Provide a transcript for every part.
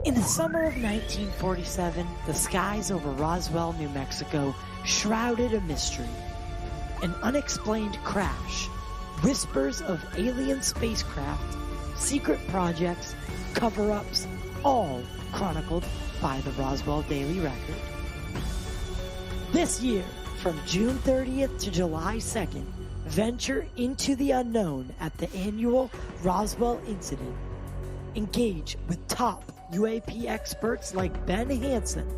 In the summer of 1947, the skies over Roswell, New Mexico shrouded a mystery. An unexplained crash, whispers of alien spacecraft, secret projects, cover-ups, all chronicled by the Roswell Daily Record. This year, from June 30th to July 2nd, venture into the unknown at the annual Roswell Incident. Engage with top UAP experts like Ben Hansen,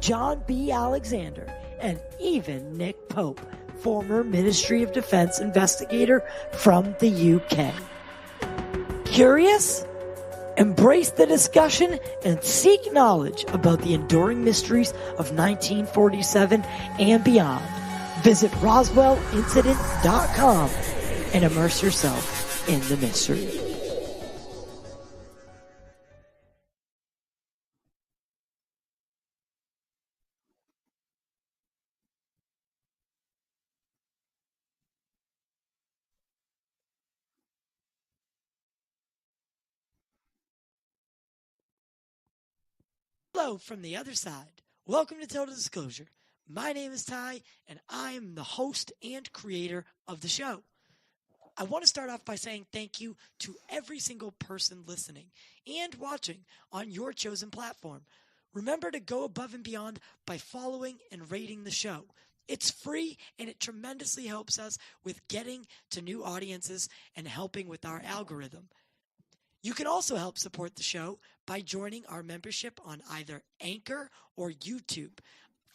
John B. Alexander, and even Nick Pope, former Ministry of Defense investigator from the UK. Curious? Embrace the discussion and seek knowledge about the enduring mysteries of 1947 and beyond. Visit RoswellIncident.com and immerse yourself in the mystery. Hello from the other side. Welcome to Total Disclosure. My name is Ty, and I am the host and creator of the show. I want to start off by saying thank you to every single person listening and watching on your chosen platform. Remember to go above and beyond by following and rating the show. It's free, and it tremendously helps us with getting to new audiences and helping with our algorithm. You can also help support the show by joining our membership on either Anchor or YouTube.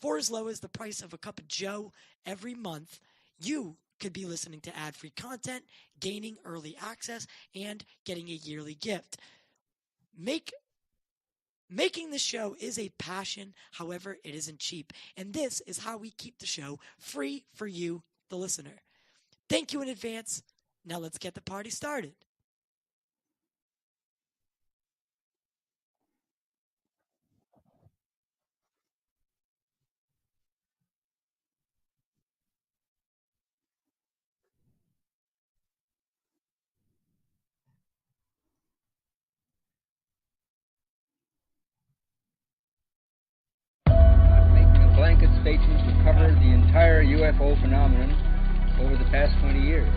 For as low as the price of a cup of joe every month, you could be listening to ad-free content, gaining early access, and getting a yearly gift. Making the show is a passion, however, it isn't cheap. And this is how we keep the show free for you, the listener. Thank you in advance. Now let's get the party started. Blanket statements to cover the entire UFO phenomenon over the past 20 years.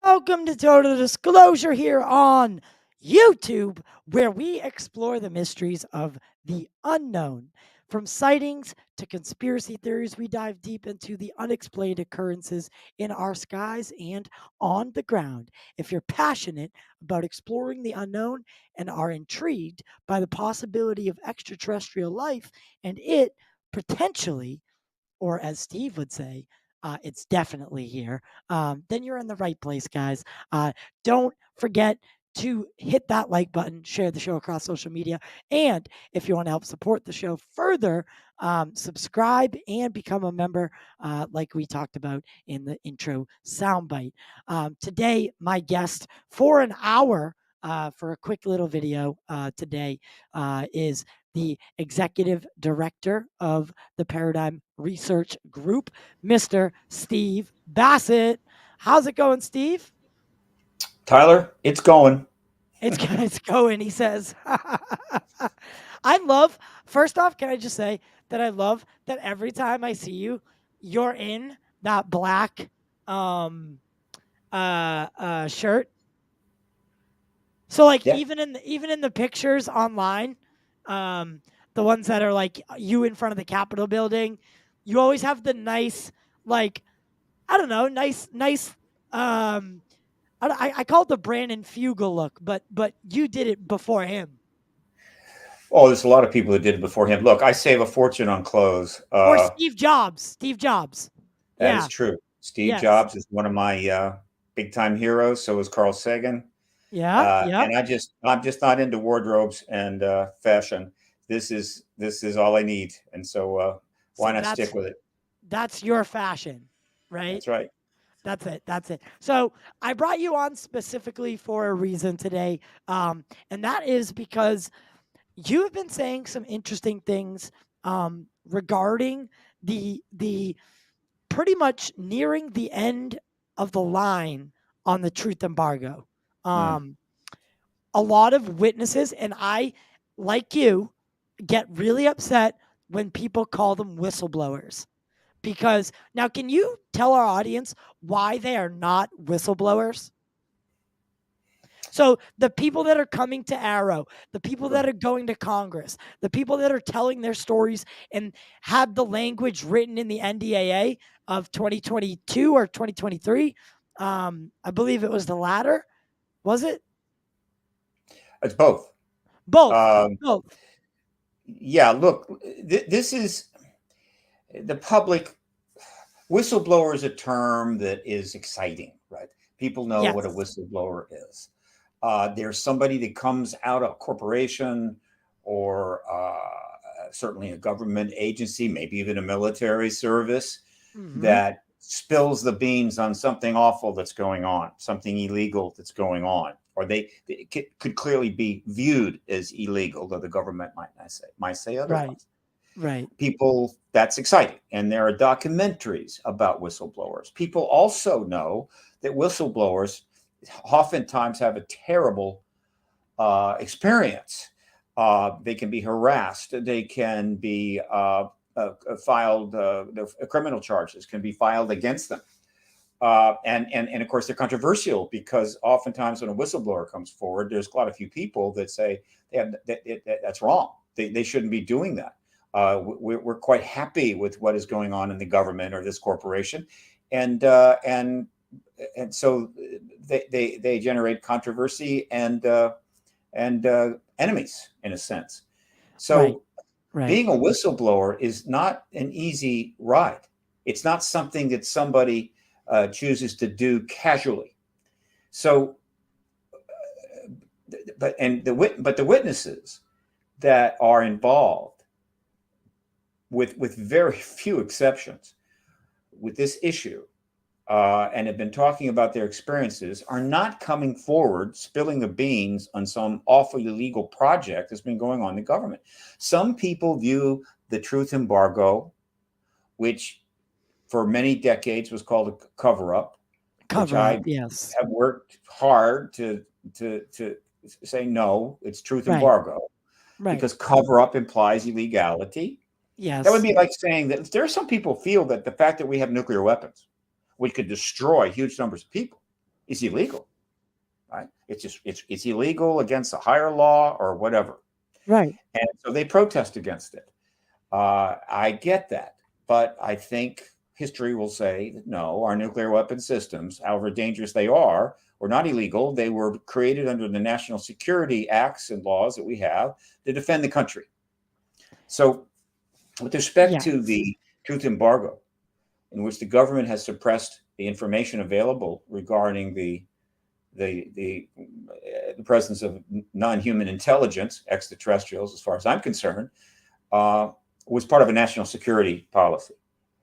Welcome to Total Disclosure here on YouTube, where we explore the mysteries of the unknown. From sightings to conspiracy theories, we dive deep into the unexplained occurrences in our skies and on the ground. If you're passionate about exploring the unknown and are intrigued by the possibility of extraterrestrial life and it potentially, or as Steve would say, it's definitely here, then you're in the right place, guys. Don't forget to hit that like button, share the show across social media, and if you want to help support the show further, subscribe and become a member like we talked about in the intro soundbite. Today, my guest for an hour for a quick little video today is the executive director of the Paradigm Research Group, Mr. Steve Bassett. How's it going, Steve? Tyler, it's going. It's going, he says. First off, can I just say that I love that every time I see you, you're in that black shirt. So like even in the pictures online, the ones that are like you in front of the Capitol building, you always have the nice, like, I don't know, nice. I call it the Brandon Fugel look, but you did it before him. Oh, there's a lot of people that did it before him. Look, I save a fortune on clothes. Or Steve Jobs. That is Yeah. true. Steve Yes. Jobs is one of my big time heroes. So is Carl Sagan. Yeah. Yep. And I'm just not into wardrobes and fashion. This is all I need. And so So why not stick with it? that's your fashion, right? That's right. That's it. That's it. So I brought you on specifically for a reason today, and that is because you have been saying some interesting things regarding the pretty much nearing the end of the line on the truth embargo. Mm. Um, a lot of witnesses, and I, like you, get really upset when people call them whistleblowers. Because now, can you tell our audience why they are not whistleblowers? So, the people that are coming to Arrow, the people that Sure. are going to Congress, the people that are telling their stories and have the language written in the NDAA of 2022 or 2023, I believe it was the latter. Was it? It's both. Both. Um, Both. yeah, look, this is the public. Whistleblower is a term that is exciting, right? People know what a Yes. whistleblower is. There's somebody that comes out of a corporation or certainly a government agency, maybe even a military service, Hmm. that spills the beans on something awful that's going on, something illegal that's going on, or they could clearly be viewed as illegal, though the government might say Right. otherwise. Right. People, that's exciting, and there are documentaries about whistleblowers. People also know that whistleblowers oftentimes have a terrible experience. They can be harassed. They can be filed. Criminal charges can be filed against them, and of course they're controversial because oftentimes when a whistleblower comes forward, there's quite a few people that say that's wrong. They shouldn't be doing that. We're quite happy with what is going on in the government or this corporation, and so they generate controversy and enemies in a sense. Right. So Right. being a whistleblower is not an easy ride. It's not something that somebody chooses to do casually. So, but the witnesses that are involved, with very few exceptions, with this issue, and have been talking about their experiences, are not coming forward spilling the beans on some awful illegal project that's been going on in the government. Some people view the truth embargo, which for many decades was called a cover-up, which Cover I up. Yes. have worked hard to say no, it's truth Right. embargo, Right. because cover-up implies illegality. That would Yes. be like saying that there are some people feel that the fact that we have nuclear weapons, which could destroy huge numbers of people, is illegal. Right? It's illegal against a higher law or whatever, Right. and so they protest against it. I get that, but I think history will say that no, our nuclear weapon systems, however dangerous they are, were not illegal. They were created under the national security acts and laws that we have to defend the country. So, with respect to Yes. the truth embargo, in which the government has suppressed the information available regarding the presence of non-human intelligence, extraterrestrials, as far as I'm concerned, was part of a national security policy.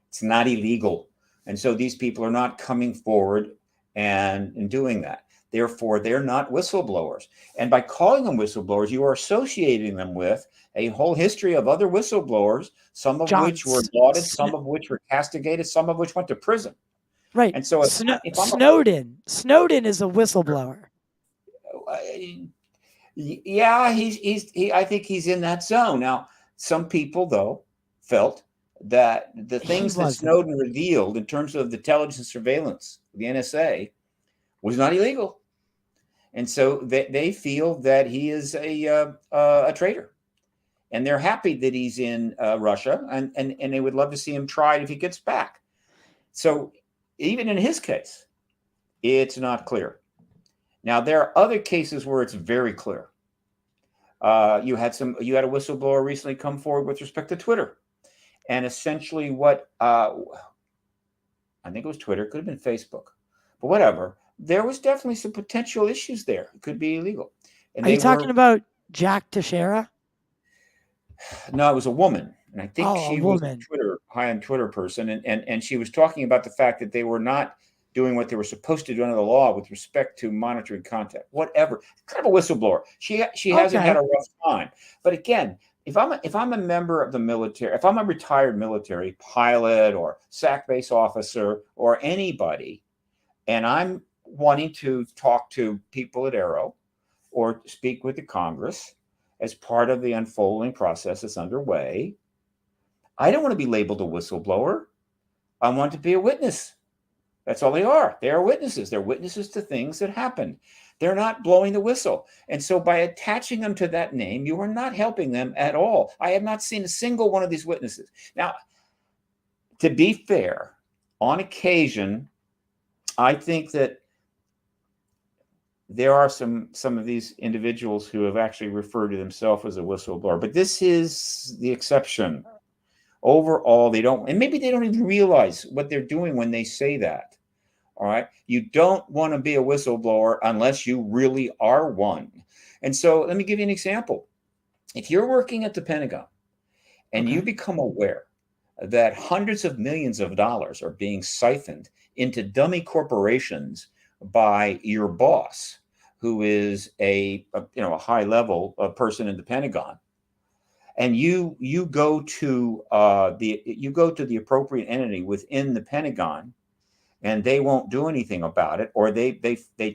It's not illegal, and so these people are not coming forward and doing that. Therefore, they're not whistleblowers. And by calling them whistleblowers, you are associating them with a whole history of other whistleblowers, some of John. which were lauded, some of which were castigated, some of which went to prison. Right. And so, if I'm Snowden. Snowden is a whistleblower. yeah, I think he's in that zone. Now, some people though felt that the He things that wasn't. Snowden revealed in terms of the intelligence surveillance, the NSA, was not illegal, and so they feel that he is a traitor, and they're happy that he's in Russia, and they would love to see him tried if he gets back. So even in his case, it's not clear. Now there are other cases where it's very clear. You had a whistleblower recently come forward with respect to Twitter, and essentially what I think it was Twitter, could have been Facebook, but whatever. There was definitely some potential issues there. It could be illegal. And Are you they talking were, about Jack Teixeira? no, it was a woman. And I think Oh, a she was a woman. high-end Twitter person. And she was talking about the fact that they were not doing what they were supposed to do under the law with respect to monitoring content, whatever. Kind of a whistleblower. She hasn't had Okay. a rough time. But again, if I'm a member of the military, if I'm a retired military pilot or SAC base officer or anybody, and I'm wanting to talk to people at Arrow or speak with the Congress as part of the unfolding process that's underway, I don't want to be labeled a whistleblower. I want to be a witness. That's all they are. They are witnesses. They're witnesses to things that happened. They're not blowing the whistle. And so by attaching them to that name, you are not helping them at all. I have not seen a single one of these witnesses. Now, to be fair, on occasion, I think that there are some of these individuals who have actually referred to themselves as a whistleblower, but this is the exception. Overall, they don't, and maybe they don't even realize what they're doing when they say that. All right. You don't want to be a whistleblower unless you really are one. And so let me give you an example. If you're working at the Pentagon and you Okay. become aware that hundreds of millions of dollars are being siphoned into dummy corporations by your boss, who is a high level person in the Pentagon, and you go to the appropriate entity within the Pentagon, and they won't do anything about it, or they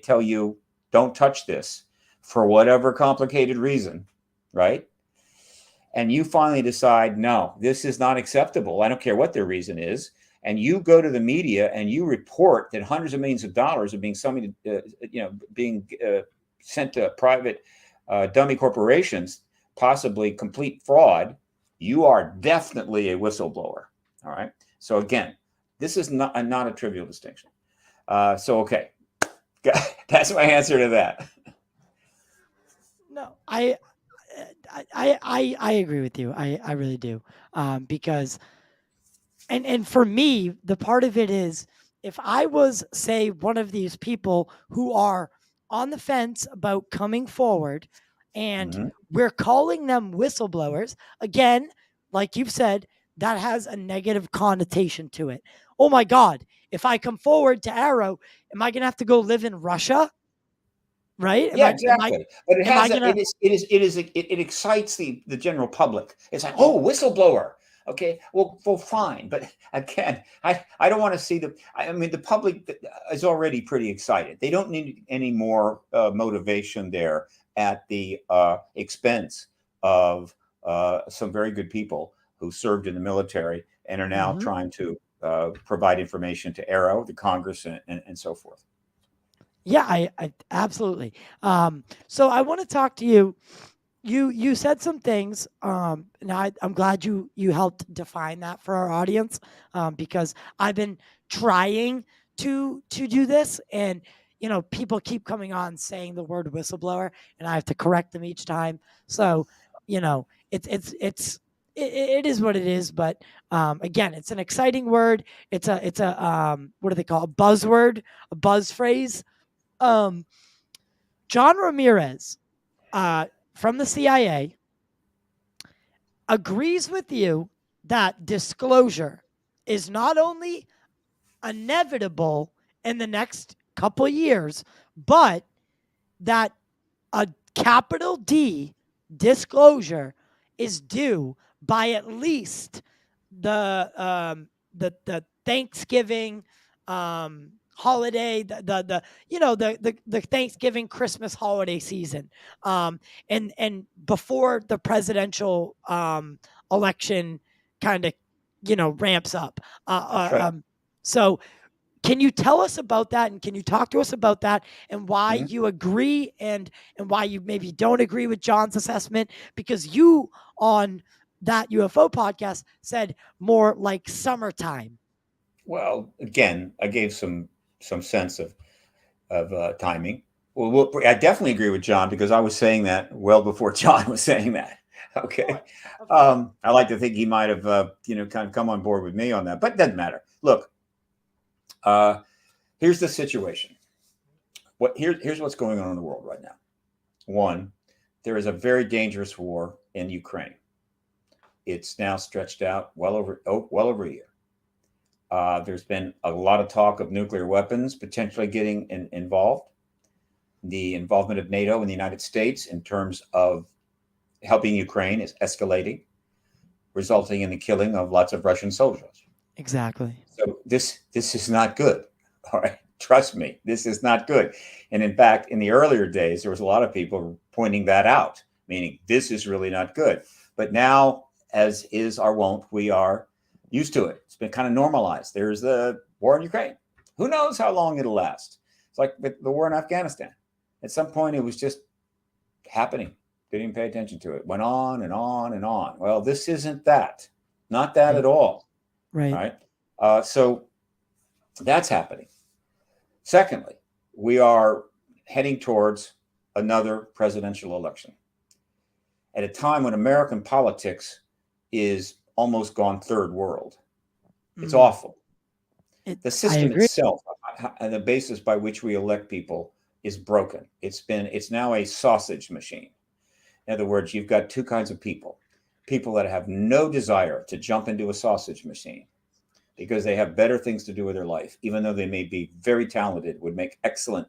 tell you don't touch this for whatever complicated reason, right? And you finally decide, no, this is not acceptable. I don't care what their reason is. And you go to the media and you report that hundreds of millions of dollars are being sent to private dummy corporations, possibly complete fraud. You are definitely a whistleblower. All right. So again, this is not a trivial distinction. Okay, that's my answer to that. No, I agree with you. I really do. Because and for me, the part of it is, if I was, say, one of these people who are on the fence about coming forward, and Mm-hmm. we're calling them whistleblowers, again, like you've said, that has a negative connotation to it. Oh my God, if I come forward to Arrow, am I going to have to go live in Russia? Right? Yeah, exactly. But Am I going to, it excites the general public. It's like, oh, whistleblower. Okay, well, fine. But again, I don't want to see I mean, the public is already pretty excited. They don't need any more motivation there at the expense of some very good people who served in the military and are now Mhm. trying to provide information to Arrow, the Congress, and so forth. Yeah, I absolutely. So I want to talk to you. You said some things, and I'm glad you helped define that for our audience, because I've been trying to do this, and people keep coming on saying the word whistleblower, and I have to correct them each time. So it is what it is. But again, it's an exciting word. It's a what do they call, a buzzword, a buzz phrase. um, John Ramirez, from the CIA, agrees with you that disclosure is not only inevitable in the next couple years, but that a capital D disclosure is due by at least the Thanksgiving holiday, the Thanksgiving Christmas holiday season, and before the presidential election kind of ramps up. That's right. So can you tell us about that, and can you talk to us about that, and why Mhm. you agree, and why you maybe don't agree with John's assessment? Because you, on that UFO podcast, said more like summertime. Well, again, I gave some sense of timing. Well, I definitely agree with John because I was saying that well before John was saying that. Of Okay, course, of course. I like to think he might have kind of come on board with me on that, but it doesn't matter. Look, Uh, here's the situation. Here's what's going on in the world right now. One, there is a very dangerous war in Ukraine. It's now stretched out well over a year. There's been a lot of talk of nuclear weapons potentially getting involved. The involvement of NATO and the United States in terms of helping Ukraine is escalating, resulting in the killing of lots of Russian soldiers. Exactly. So this is not good. All right. Trust me, this is not good. And in fact, in the earlier days, there was a lot of people pointing that out, meaning this is really not good. But now, as is our wont, we are used to it. It's been kind of normalized. There's the war in Ukraine. Who knows how long it'll last? It's like the war in Afghanistan. At some point, it was just happening. Didn't even pay attention to it. Went on and on and on. Well, this isn't that. Not that at all. Right. So that's happening. Secondly, we are heading towards another presidential election at a time when American politics is almost gone third world. It's awful. The system itself, and the basis by which we elect people, is broken. It's now a sausage machine. In other words, you've got two kinds of people that have no desire to jump into a sausage machine because they have better things to do with their life, even though they may be very talented, would make excellent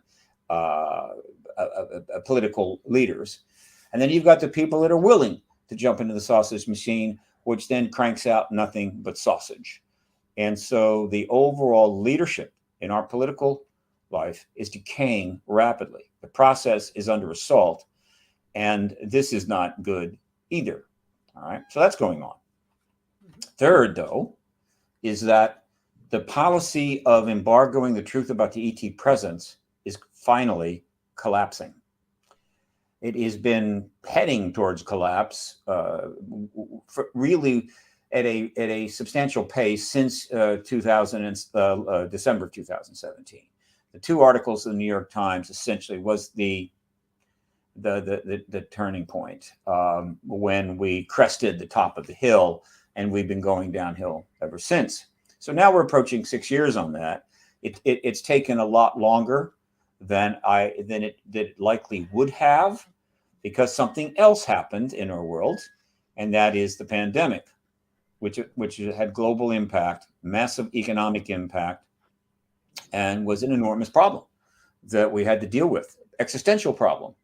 political leaders. And then you've got the people that are willing to jump into the sausage machine, which then cranks out nothing but sausage. And so the overall leadership in our political life is decaying rapidly. The process is under assault, and this is not good either. All right, so that's going on. Third, though, is that the policy of embargoing the truth about the ET presence is finally collapsing. It has been heading towards collapse, really at a substantial pace since December of 2017. The two articles in the New York Times essentially was the turning point when we crested the top of the hill, and we've been going downhill ever since. So now we're approaching 6 years on that. It's taken a lot longer than it likely would have, because something else happened in our world, and that is the pandemic, which had global impact, massive economic impact, and was an enormous problem that we had to deal with, existential problem.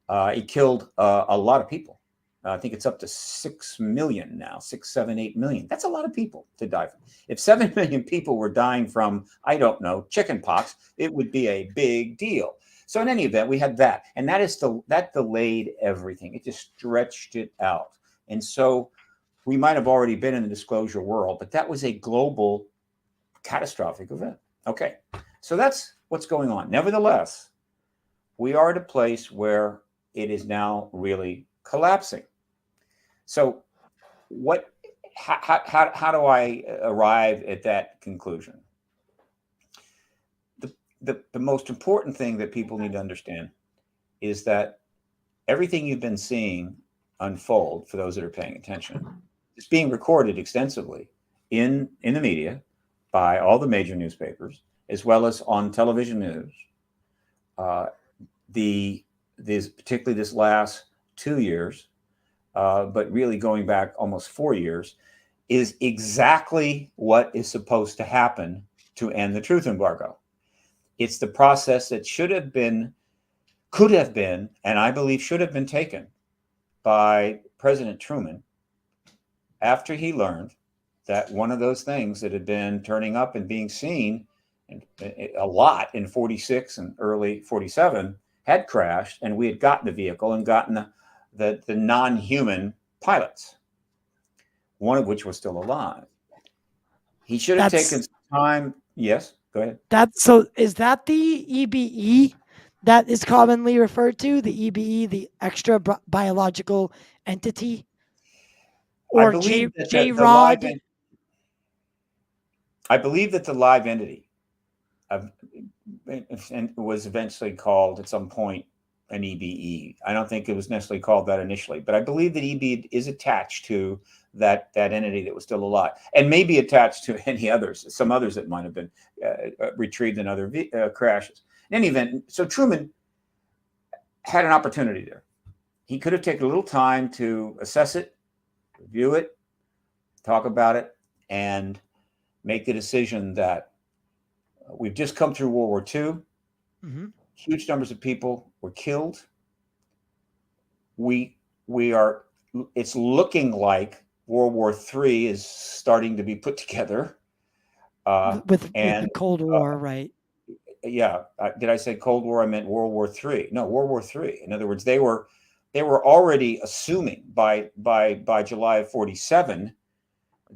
It killed a lot of people. I think it's up to 6 million now, 6, 7, 8 million. That's a lot of people to die from. If 7 million people were dying from, I don't know, chicken pox, it would be a big deal. So in any event, we had that, and that delayed everything. It just stretched it out. And so we might have already been in the disclosure world, but that was a global catastrophic event. Okay, so that's what's going on. Nevertheless, we are at a place where it is now really collapsing. So how do I arrive at that conclusion? The most important thing that people need to understand is that everything you've been seeing unfold, for those that are paying attention, is being recorded extensively in the media by all the major newspapers, as well as on television news. Particularly this last 2 years, but really going back almost 4 years, is exactly what is supposed to happen to end the truth embargo. It's the process that could have been, and I believe should have been taken by President Truman after he learned that one of those things that had been turning up and being seen a lot in 46 and early 47 had crashed, and we had gotten the vehicle and gotten the non-human pilots, one of which was still alive. He should have taken some time. Yes, go ahead. Is that the EBE that is commonly referred to, the EBE, the extra biological entity? Or J-Rod? I believe that the live entity was eventually called at some point an EBE. I don't think it was necessarily called that initially, but I believe that EB is attached to that entity that was still alive, and maybe attached to any others, some others that might have been retrieved in other crashes. In any event, so Truman had an opportunity there. He could have taken a little time to assess it, review it, talk about it, and make the decision that we've just come through World War II. Mm-hmm. Huge numbers of people were killed. We are. It's looking like World War III is starting to be put together. With the Cold War, right? Yeah. Did I say Cold War? I meant World War III. No, World War III. In other words, they were already assuming by July of 47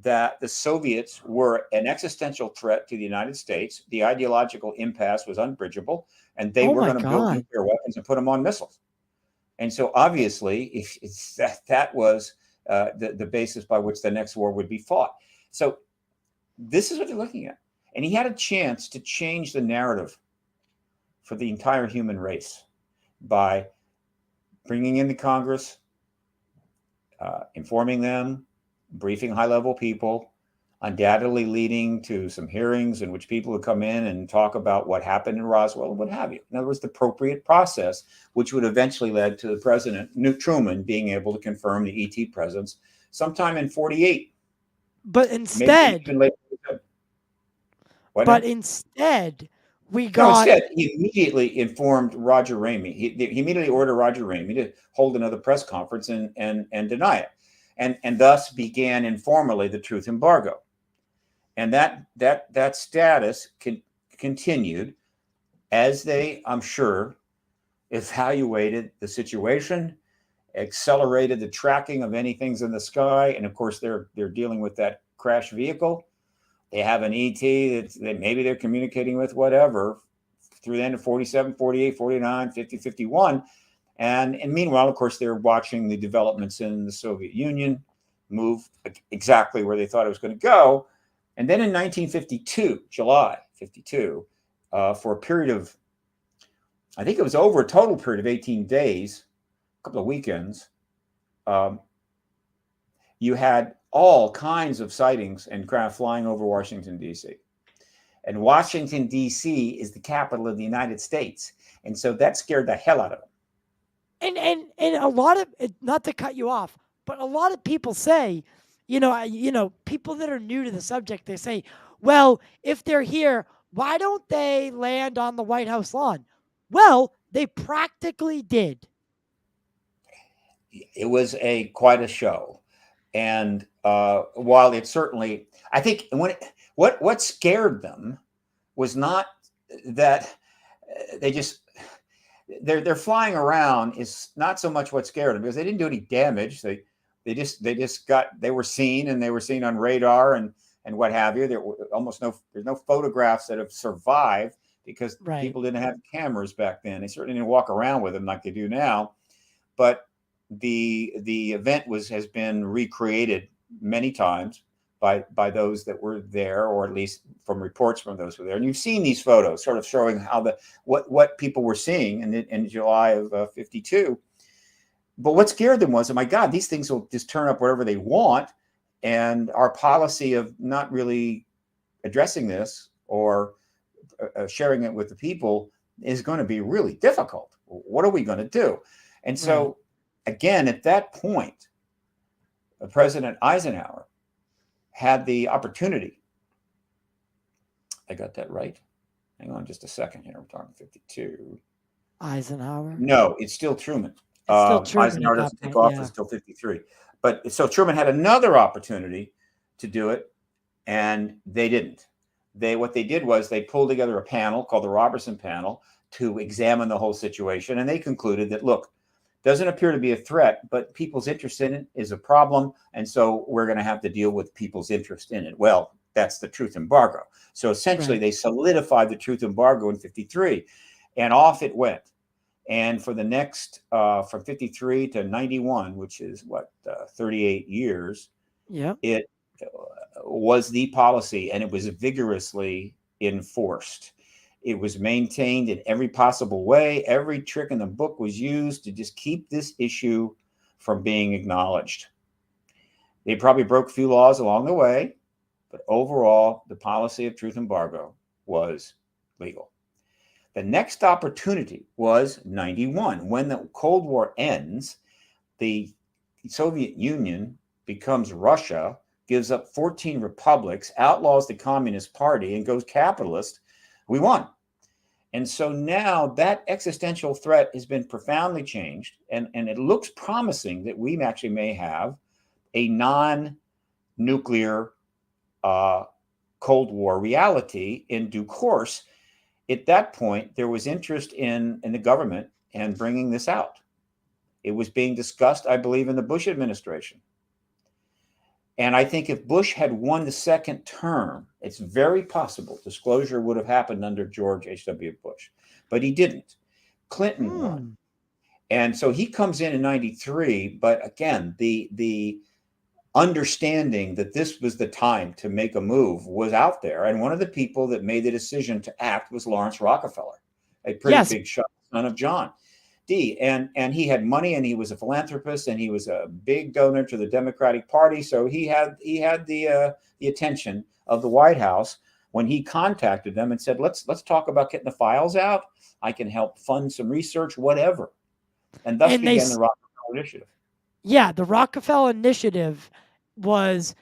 that the Soviets were an existential threat to the United States. The ideological impasse was unbridgeable, and they were going to build nuclear weapons and put them on missiles. And so, obviously, if that was the basis by which the next war would be fought. So, this is what they're looking at. And he had a chance to change the narrative for the entire human race by bringing in the Congress, informing them, briefing high-level people, undoubtedly leading to some hearings in which people would come in and talk about what happened in Roswell and what have you. In other words, the appropriate process, which would eventually lead to the president, Truman, being able to confirm the ET presence sometime in 48. But instead, we got. Instead, he immediately informed Roger Ramey. He immediately ordered Roger Ramey to hold another press conference and deny it. And thus began informally the truth embargo. And that status continued as they, I'm sure, evaluated the situation, accelerated the tracking of any things in the sky. And of course, they're dealing with that crash vehicle. They have an ET that maybe they're communicating with, whatever, through the end of 47, 48, 49, 50, 51. And meanwhile, of course, they're watching the developments in the Soviet Union move exactly where they thought it was going to go. And then in 1952, July 52, for a period of, I think it was over a total period of 18 days, a couple of weekends, you had all kinds of sightings and craft flying over Washington, D.C. And Washington, D.C. is the capital of the United States. And so that scared the hell out of them. And a lot of, not to cut you off, but a lot of people say, people that are new to the subject, they say, well, if they're here, why don't they land on the White House lawn? Well, they practically did. It was quite a show. And while it certainly, I think what scared them was not that they're flying around is not so much what scared them, because they didn't do any damage. They were seen, and they were seen on radar and what have you. There were there's no photographs that have survived because people didn't have cameras back then. They certainly didn't walk around with them like they do now. But the event has been recreated many times by those that were there, or at least from reports from those who were there. And you've seen these photos sort of showing how what people were seeing in July of 52. But what scared them was, oh my God, these things will just turn up wherever they want. And our policy of not really addressing this or sharing it with the people is going to be really difficult. What are we going to do? And so, again, at that point, President Eisenhower had the opportunity. I got that right. Hang on just a second here. We're talking 52. Eisenhower? No, it's still Truman. Eisenhower doesn't take office until 53. But so Truman had another opportunity to do it, and they didn't. What they did was they pulled together a panel called the Robertson Panel to examine the whole situation, and they concluded that, look, doesn't appear to be a threat, but people's interest in it is a problem, and so we're going to have to deal with people's interest in it. Well, that's the truth embargo. So essentially, they solidified the truth embargo in 53, and off it went. And for the next, from 53 to 91, which is 38 years, it was the policy, and it was vigorously enforced. It was maintained in every possible way. Every trick in the book was used to just keep this issue from being acknowledged. They probably broke a few laws along the way, but overall, the policy of truth embargo was legal. The next opportunity was 91. When the Cold War ends, the Soviet Union becomes Russia, gives up 14 republics, outlaws the Communist Party, and goes capitalist. We won. And so now that existential threat has been profoundly changed, and it looks promising that we actually may have a non-nuclear Cold War reality in due course. At that point, there was interest in the government and bringing this out. It was being discussed, I believe, in the Bush administration. And I think if Bush had won the second term, it's very possible disclosure would have happened under George H.W. Bush. But he didn't. Clinton won. And so he comes in 93. But again, the understanding that this was the time to make a move was out there. And one of the people that made the decision to act was Lawrence Rockefeller, a pretty big shot, son of John D. And he had money, and he was a philanthropist, and he was a big donor to the Democratic Party. So he had the attention of the White House when he contacted them and said, let's talk about getting the files out. I can help fund some research, whatever. And thus began the Rockefeller Initiative. Yeah, the Rockefeller Initiative was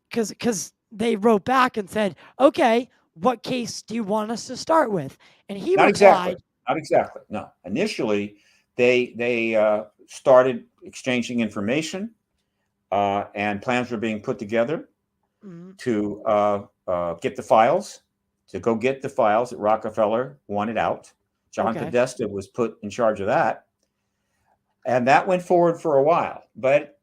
because they wrote back and said, okay, what case do you want us to start with? And he replied, Not exactly. No. Initially, they started exchanging information, and plans were being put together to get the files, that Rockefeller wanted out. John Podesta was put in charge of that. And that went forward for a while. But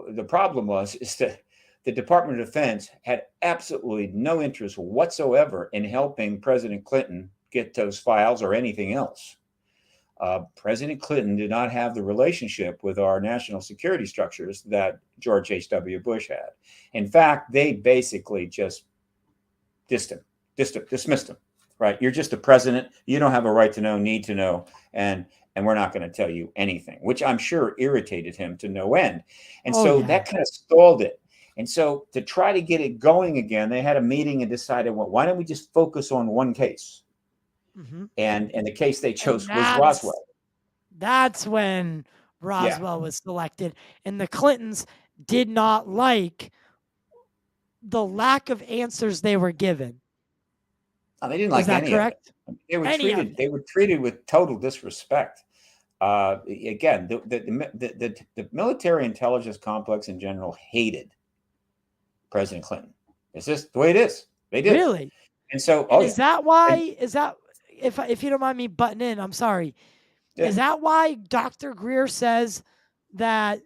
the problem is that the Department of Defense had absolutely no interest whatsoever in helping President Clinton get those files or anything else. President Clinton did not have the relationship with our national security structures that George H.W. Bush had. In fact, they basically just dismissed him, right? You're just a president. You don't have a right to know, need to know, and we're not going to tell you anything, which I'm sure irritated him to no end. And that kind of stalled it. And so to try to get it going again, they had a meeting and decided, well, why don't we just focus on one case? And the case they chose was Roswell. That's when Roswell was selected. And the Clintons did not like the lack of answers they were given. Oh, they didn't like any correct? of it. They were treated with total disrespect. Again, the military intelligence complex in general hated President Clinton. It's just the way it is. They did. Really? And so, is that why? Is that if you don't mind me butting in? I'm sorry. Yeah. Is that why Dr. Greer says that?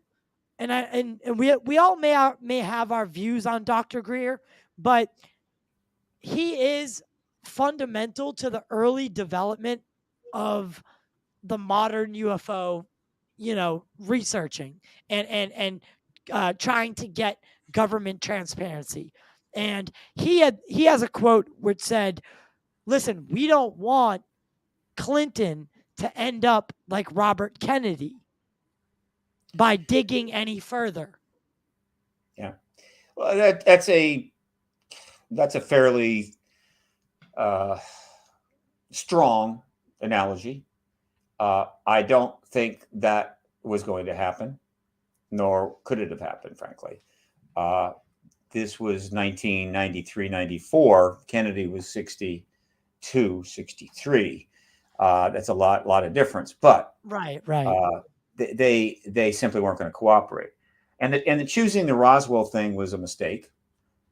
And we all may have our views on Dr. Greer, but he is fundamental to the early development of the modern UFO, researching and trying to get government transparency. And he has a quote which said, "Listen, we don't want Clinton to end up like Robert Kennedy by digging any further." Yeah, well, that's a fairly strong analogy. I don't think that was going to happen, nor could it have happened, frankly. This was 1993, 94. Kennedy was 62, 63. That's a lot of difference. But right. They simply weren't going to cooperate. And the choosing the Roswell thing was a mistake,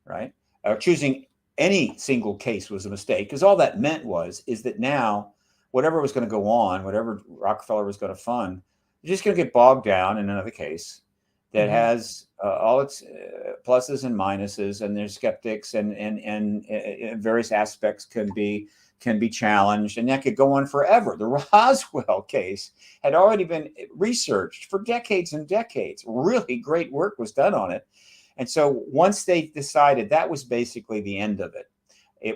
right? Choosing any single case was a mistake, because all that meant is that now whatever was going to go on, whatever Rockefeller was going to fund, you're just going to get bogged down in another case that has all its pluses and minuses, and there's skeptics, and various aspects can be challenged, and that could go on forever. The Roswell case had already been researched for decades and decades. Really great work was done on it. And so once they decided, that was basically the end of it,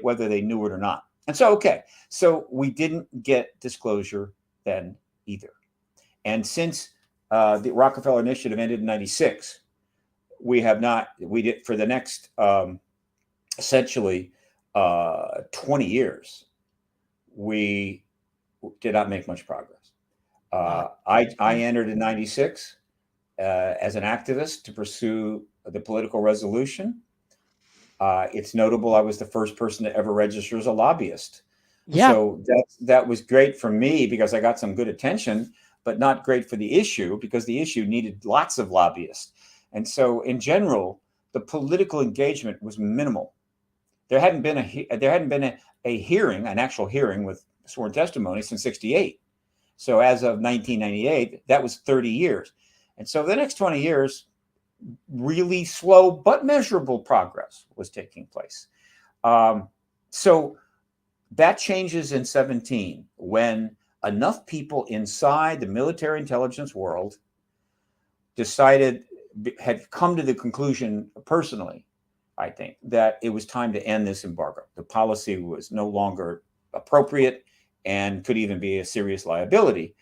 whether they knew it or not. And so, okay, so we didn't get disclosure then either. And since the Rockefeller Initiative ended in 96, we did for the next essentially 20 years, we did not make much progress. I entered in 96 as an activist to pursue the political resolution. It's notable I was the first person to ever register as a lobbyist. Yeah. So that was great for me because I got some good attention, but not great for the issue because the issue needed lots of lobbyists. And so in general, the political engagement was minimal. There hadn't been a hearing, an actual hearing with sworn testimony since 68. So as of 1998, that was 30 years. And so the next 20 years, really slow but measurable progress was taking place. So that changes in 17 when enough people inside the military intelligence world had come to the conclusion personally, I think, that it was time to end this embargo. The policy was no longer appropriate and could even be a serious liability.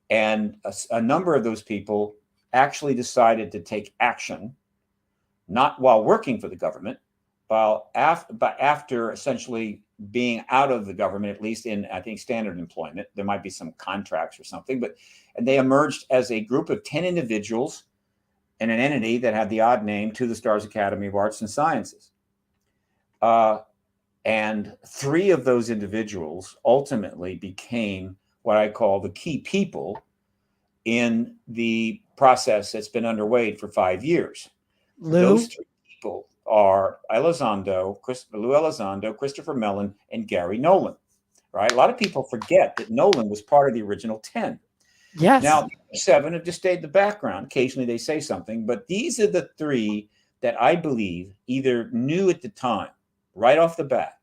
And a number of those people actually decided to take action, not while working for the government, but after essentially being out of the government, at least in, I think, standard employment. There might be some contracts or something, and they emerged as a group of 10 individuals in an entity that had the odd name, To the Stars Academy of Arts and Sciences. And 3 of those individuals ultimately became what I call the key people in the process that's been underway for 5 years. Lou? Those 3 people are Lou Elizondo, Christopher Mellon, and Gary Nolan. Right? A lot of people forget that Nolan was part of the original 10. Yes. Now, the 7 have just stayed in the background. Occasionally they say something, but these are the 3 that I believe either knew at the time, right off the bat,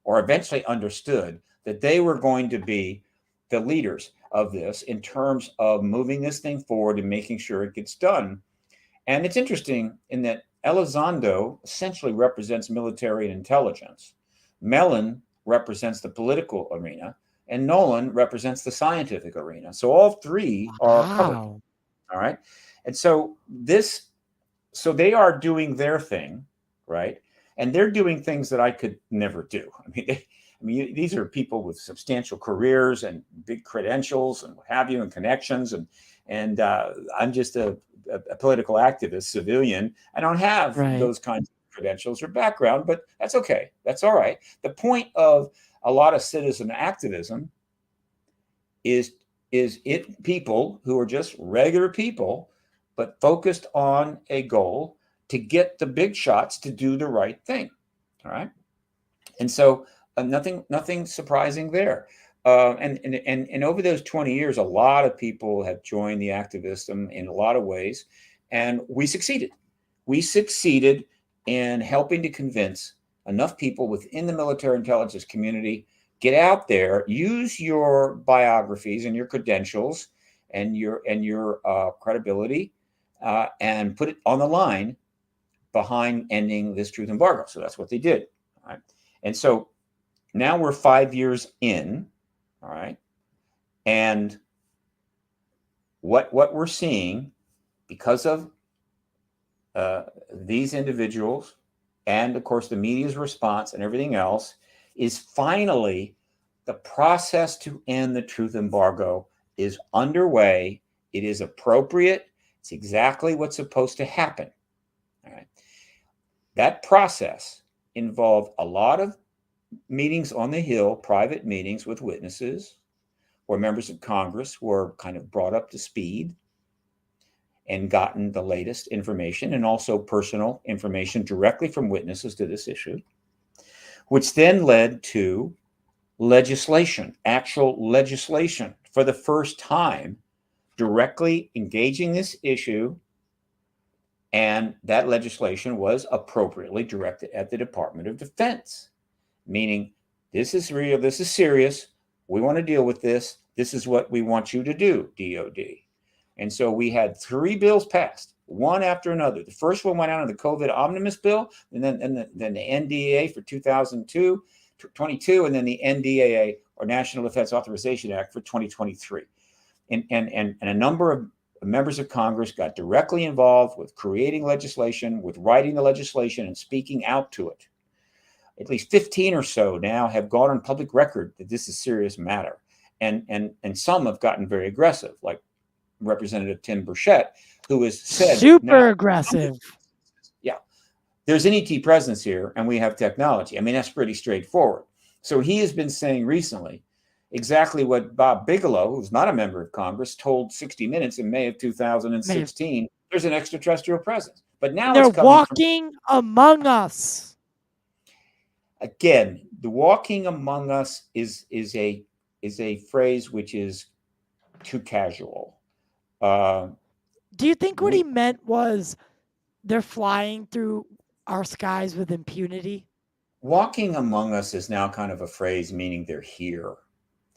or eventually understood that they were going to be the leaders of this in terms of moving this thing forward and making sure it gets done. And it's interesting in that Elizondo essentially represents military and intelligence. Mellon represents the political arena, and Nolan represents the scientific arena. So all 3 are covered. All right. And so they are doing their thing, right? And they're doing things that I could never do. I mean, these are people with substantial careers and big credentials and what have you, and connections. And I'm just a political activist, civilian. I don't have those kinds of credentials or background, but that's okay. That's all right. The point of a lot of citizen activism is it people who are just regular people, but focused on a goal to get the big shots to do the right thing. All right. And so nothing surprising there. And over those 20 years, a lot of people have joined the activism in a lot of ways. And we succeeded. We succeeded in helping to convince enough people within the military intelligence community, get out there, use your biographies and your credentials and your credibility, and put it on the line behind ending this truth embargo. So that's what they did. All right. And so now we're 5 years in. All right. And what we're seeing, because of these individuals and, of course, the media's response and everything else, is finally the process to end the truth embargo is underway. It is appropriate. It's exactly what's supposed to happen. All right. That process involved a lot of meetings on the Hill, private meetings with witnesses, where members of Congress were kind of brought up to speed and gotten the latest information, and also personal information directly from witnesses to this issue, which then led to legislation, actual legislation for the first time, directly engaging this issue. And that legislation was appropriately directed at the Department of Defense, meaning this is real, this is serious, we want to deal with this, this is what we want you to do, DOD. And so we had 3 bills passed, one after another. The first one went out on the COVID omnibus bill, and then the NDA for 2002, 22, and then the NDAA, or National Defense Authorization Act, for 2023. And a number of members of Congress got directly involved with creating legislation, with writing the legislation and speaking out to it. At least 15 or so now have gone on public record that this is a serious matter. And some have gotten very aggressive, like Representative Tim Burchett, who has said super aggressive. Yeah, there's an ET presence here, and we have technology. I mean, that's pretty straightforward. So he has been saying recently exactly what Bob Bigelow, who's not a member of Congress, told 60 Minutes in May of 2016. There's an extraterrestrial presence. But now they're it's coming walking among us. Again, the walking among us is a phrase which is too casual. Do you think what he meant was they're flying through our skies with impunity? Walking among us is now kind of a phrase meaning they're here.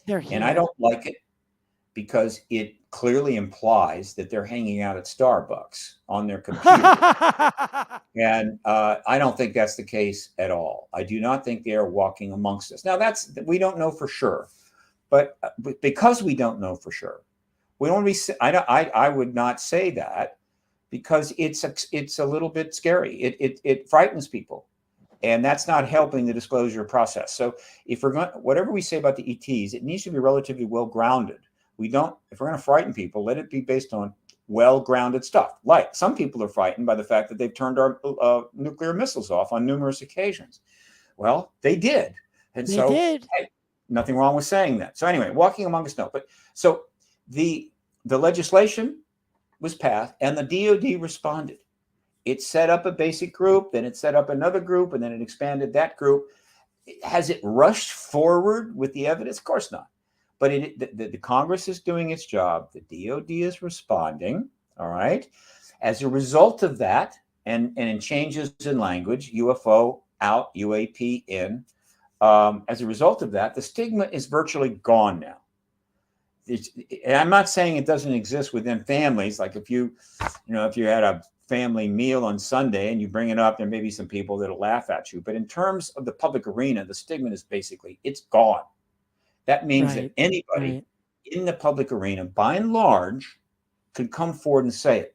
They're here. And I don't like it because it clearly implies that they're hanging out at Starbucks on their computer. And I don't think that's the case at all. I do not think they are walking amongst us. Now, we don't know for sure. But because we don't know for sure, we don't I would not say that, because it's a little bit scary. It frightens people. And that's not helping the disclosure process. So if whatever we say about the ETs, it needs to be relatively well grounded. If we're going to frighten people, let it be based on well-grounded stuff. Like, some people are frightened by the fact that they've turned our nuclear missiles off on numerous occasions. Well, they did. And so hey, nothing wrong with saying that. So anyway, walking among us, no. But so the legislation was passed, and the DOD responded. It set up a basic group, then it set up another group, and then it expanded that group. Has it rushed forward with the evidence? Of course not. But the Congress is doing its job. The DOD is responding, all right? As a result of that, and in changes in language, UFO out, UAP in, as a result of that, the stigma is virtually gone now. And I'm not saying it doesn't exist within families. Like if you had a family meal on Sunday and you bring it up, there may be some people that'll laugh at you. But in terms of the public arena, the stigma is basically, it's gone. That means that anybody in the public arena, by and large, could come forward and say it.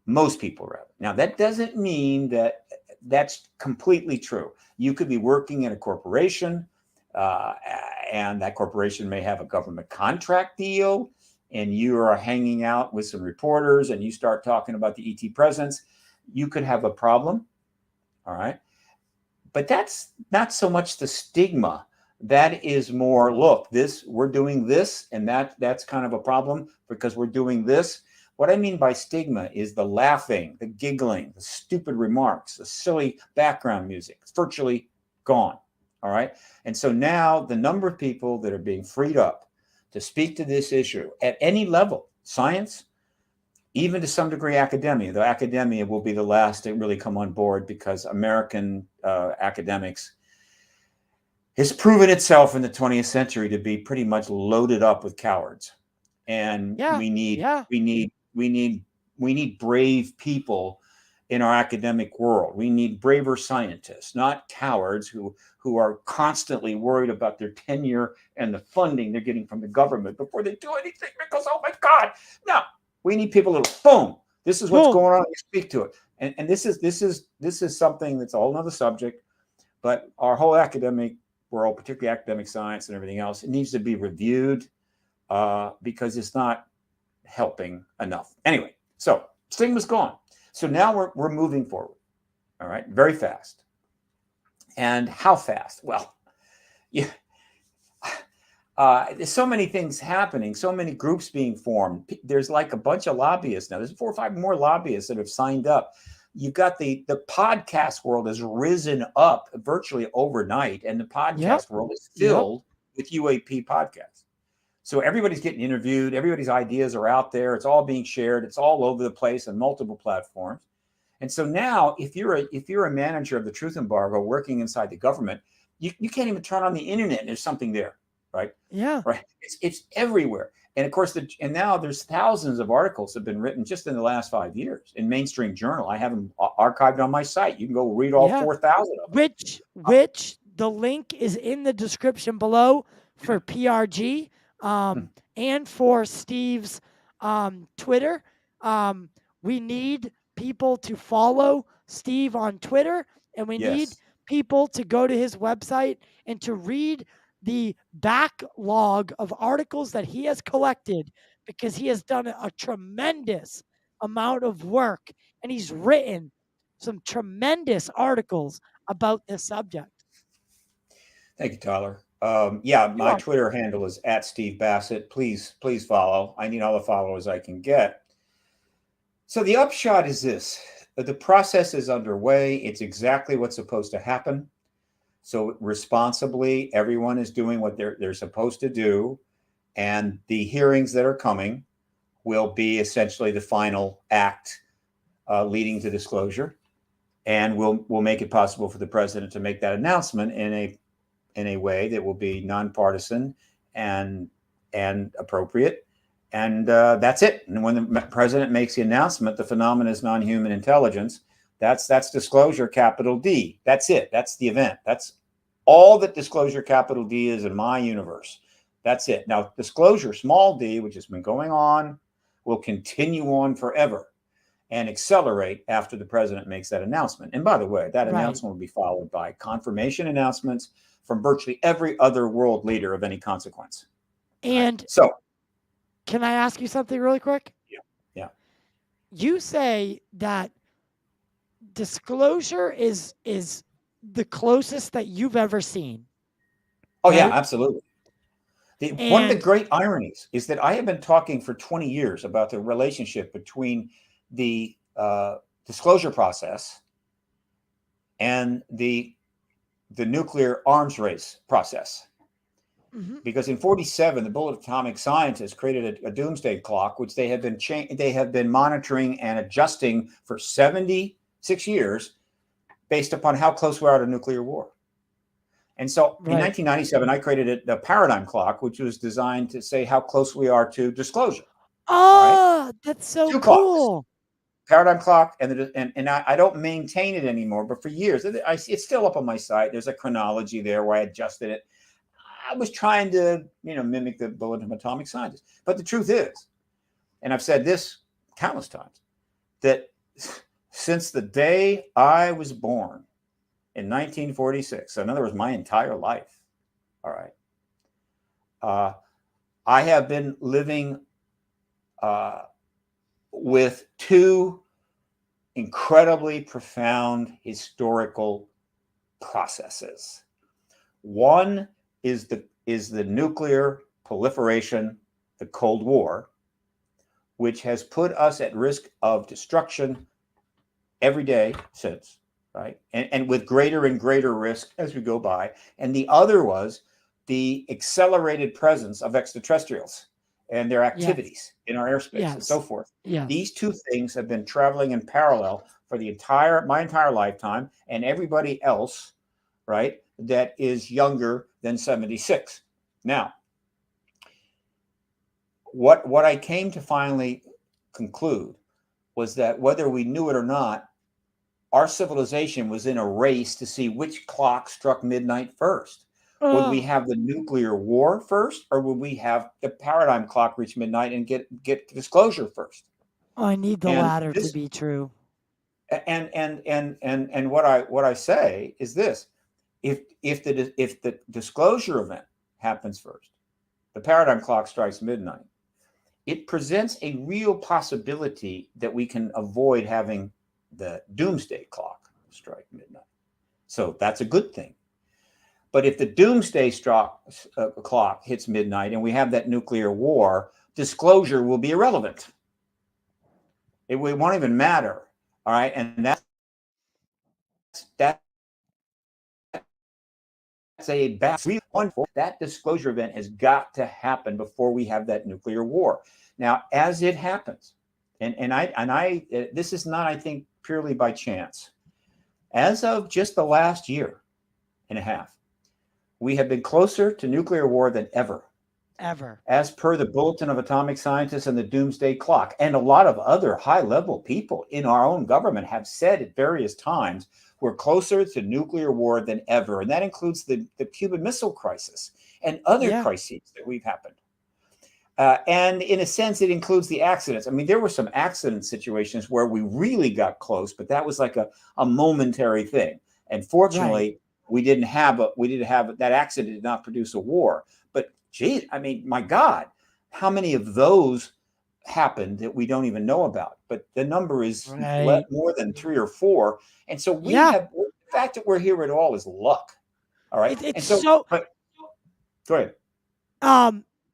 Most people, rather. Now, that doesn't mean that that's completely true. You could be working in a corporation, and that corporation may have a government contract deal, and you are hanging out with some reporters and you start talking about the ET presence. You could have a problem, all right? But that's not so much the stigma. That is more, look, we're doing this, and that's kind of a problem because we're doing this. What I mean by stigma is the laughing, the giggling, the stupid remarks, the silly background music. It's virtually gone, all right? And so now the number of people that are being freed up to speak to this issue at any level, science, even to some degree academia, though academia will be the last to really come on board because American academics has proven itself in the 20th century to be pretty much loaded up with cowards. And we need brave people in our academic world. We need braver scientists, not cowards who are constantly worried about their tenure and the funding they're getting from the government before they do anything because, oh my God, no, we need people that, boom, this is what's going on. You speak to it. And this is something that's a whole nother subject, but our whole academic world, particularly academic science and everything else, it needs to be reviewed because it's not helping enough. Anyway, so stigma's gone. So now we're moving forward, all right, very fast. And how fast? Well, yeah, there's so many things happening, so many groups being formed. There's like a bunch of lobbyists now. There's 4 or 5 more lobbyists that have signed up. You've got the podcast world has risen up virtually overnight, and the podcast world is filled with UAP podcasts. So everybody's getting interviewed. Everybody's ideas are out there. It's all being shared. It's all over the place on multiple platforms. And so now, if you're a manager of the truth embargo working inside the government, you can't even turn on the internet and there's something there, right? Yeah. Right. It's everywhere. And of course, and now there's thousands of articles that have been written just in the last 5 years in mainstream journal. I have them archived on my site. You can go read all 4,000 of them. Which The link is in the description below for PRG and for Steve's Twitter. We need people to follow Steve on Twitter, and we need Yes. people to go to his website and to read the backlog of articles that he has collected, because he has done a tremendous amount of work and he's written some tremendous articles about this subject. Thank you, Tyler. Yeah, my Sure. Twitter handle is at Steve Bassett. Please follow. I need all the followers I can get. So the upshot is this: the process is underway. It's exactly what's supposed to happen. So responsibly, everyone is doing what they're supposed to do, and the hearings that are coming will be essentially the final act leading to disclosure, and we'll make it possible for the president to make that announcement in a way that will be nonpartisan and appropriate. And that's it. And when the president makes the announcement, the phenomenon is non-human intelligence. That's disclosure, capital D. That's it. That's the event. That's all that disclosure, capital D, is in my universe. That's it. Now, disclosure, small d, which has been going on, will continue on forever and accelerate after the president makes that announcement. And by the way, that announcement will be followed by confirmation announcements from virtually every other world leader of any consequence. And so, can I ask you something really quick? Yeah. You say that disclosure is the closest that you've ever seen. Oh, right? Yeah, absolutely. One of the great ironies is that I have been talking for 20 years about the relationship between the disclosure process and the nuclear arms race process. Mm-hmm. Because in 1947, the bullet atomic scientists created a doomsday clock, which they have been monitoring and adjusting for 76 years based upon how close we are to nuclear war. And so in 1997, I created a paradigm clock, which was designed to say how close we are to disclosure. Oh, that's so cool. Clocks. Paradigm clock, and I don't maintain it anymore, but for years, it's still up on my site. There's a chronology there where I adjusted it. I was trying to, mimic the bullet atomic scientists. But the truth is, and I've said this countless times, that since the day I was born in 1946, in other words, my entire life, all right, I have been living with two incredibly profound historical processes. One is the nuclear proliferation, the Cold War, which has put us at risk of destruction every day since, right? And with greater and greater risk as we go by. And the other was the accelerated presence of extraterrestrials and their activities in our airspace and so forth. Yes. These two things have been traveling in parallel for my entire lifetime, and everybody else, right, that is younger than 76. Now, what I came to finally conclude was that whether we knew it or not, our civilization was in a race to see which clock struck midnight first. Would we have the nuclear war first, or would we have the paradigm clock reach midnight and get disclosure first? I need the latter to be true. And what I say is this: if the disclosure event happens first, the paradigm clock strikes midnight, it presents a real possibility that we can avoid having the doomsday clock strike midnight. So that's a good thing. But if the doomsday clock hits midnight and we have that nuclear war, disclosure will be irrelevant. It won't even matter. All right. And that's a bad one. That disclosure event has got to happen before we have that nuclear war. Now, as it happens, and I this is not, I think, purely by chance. As of just the last year and a half, we have been closer to nuclear war than ever. As per the Bulletin of Atomic Scientists and the Doomsday Clock. And a lot of other high-level people in our own government have said at various times, We're closer to nuclear war than ever, and that includes the Cuban Missile Crisis and other crises that we've happened. And in a sense, it includes the accidents. I mean, there were some accident situations where we really got close, but that was like a momentary thing. And fortunately, we didn't have that accident did not produce a war. But gee, I mean, my God, how many of those happened that we don't even know about? But the number is more than 3 or 4. And so we have, the fact that we're here at all is luck. All right. But go ahead.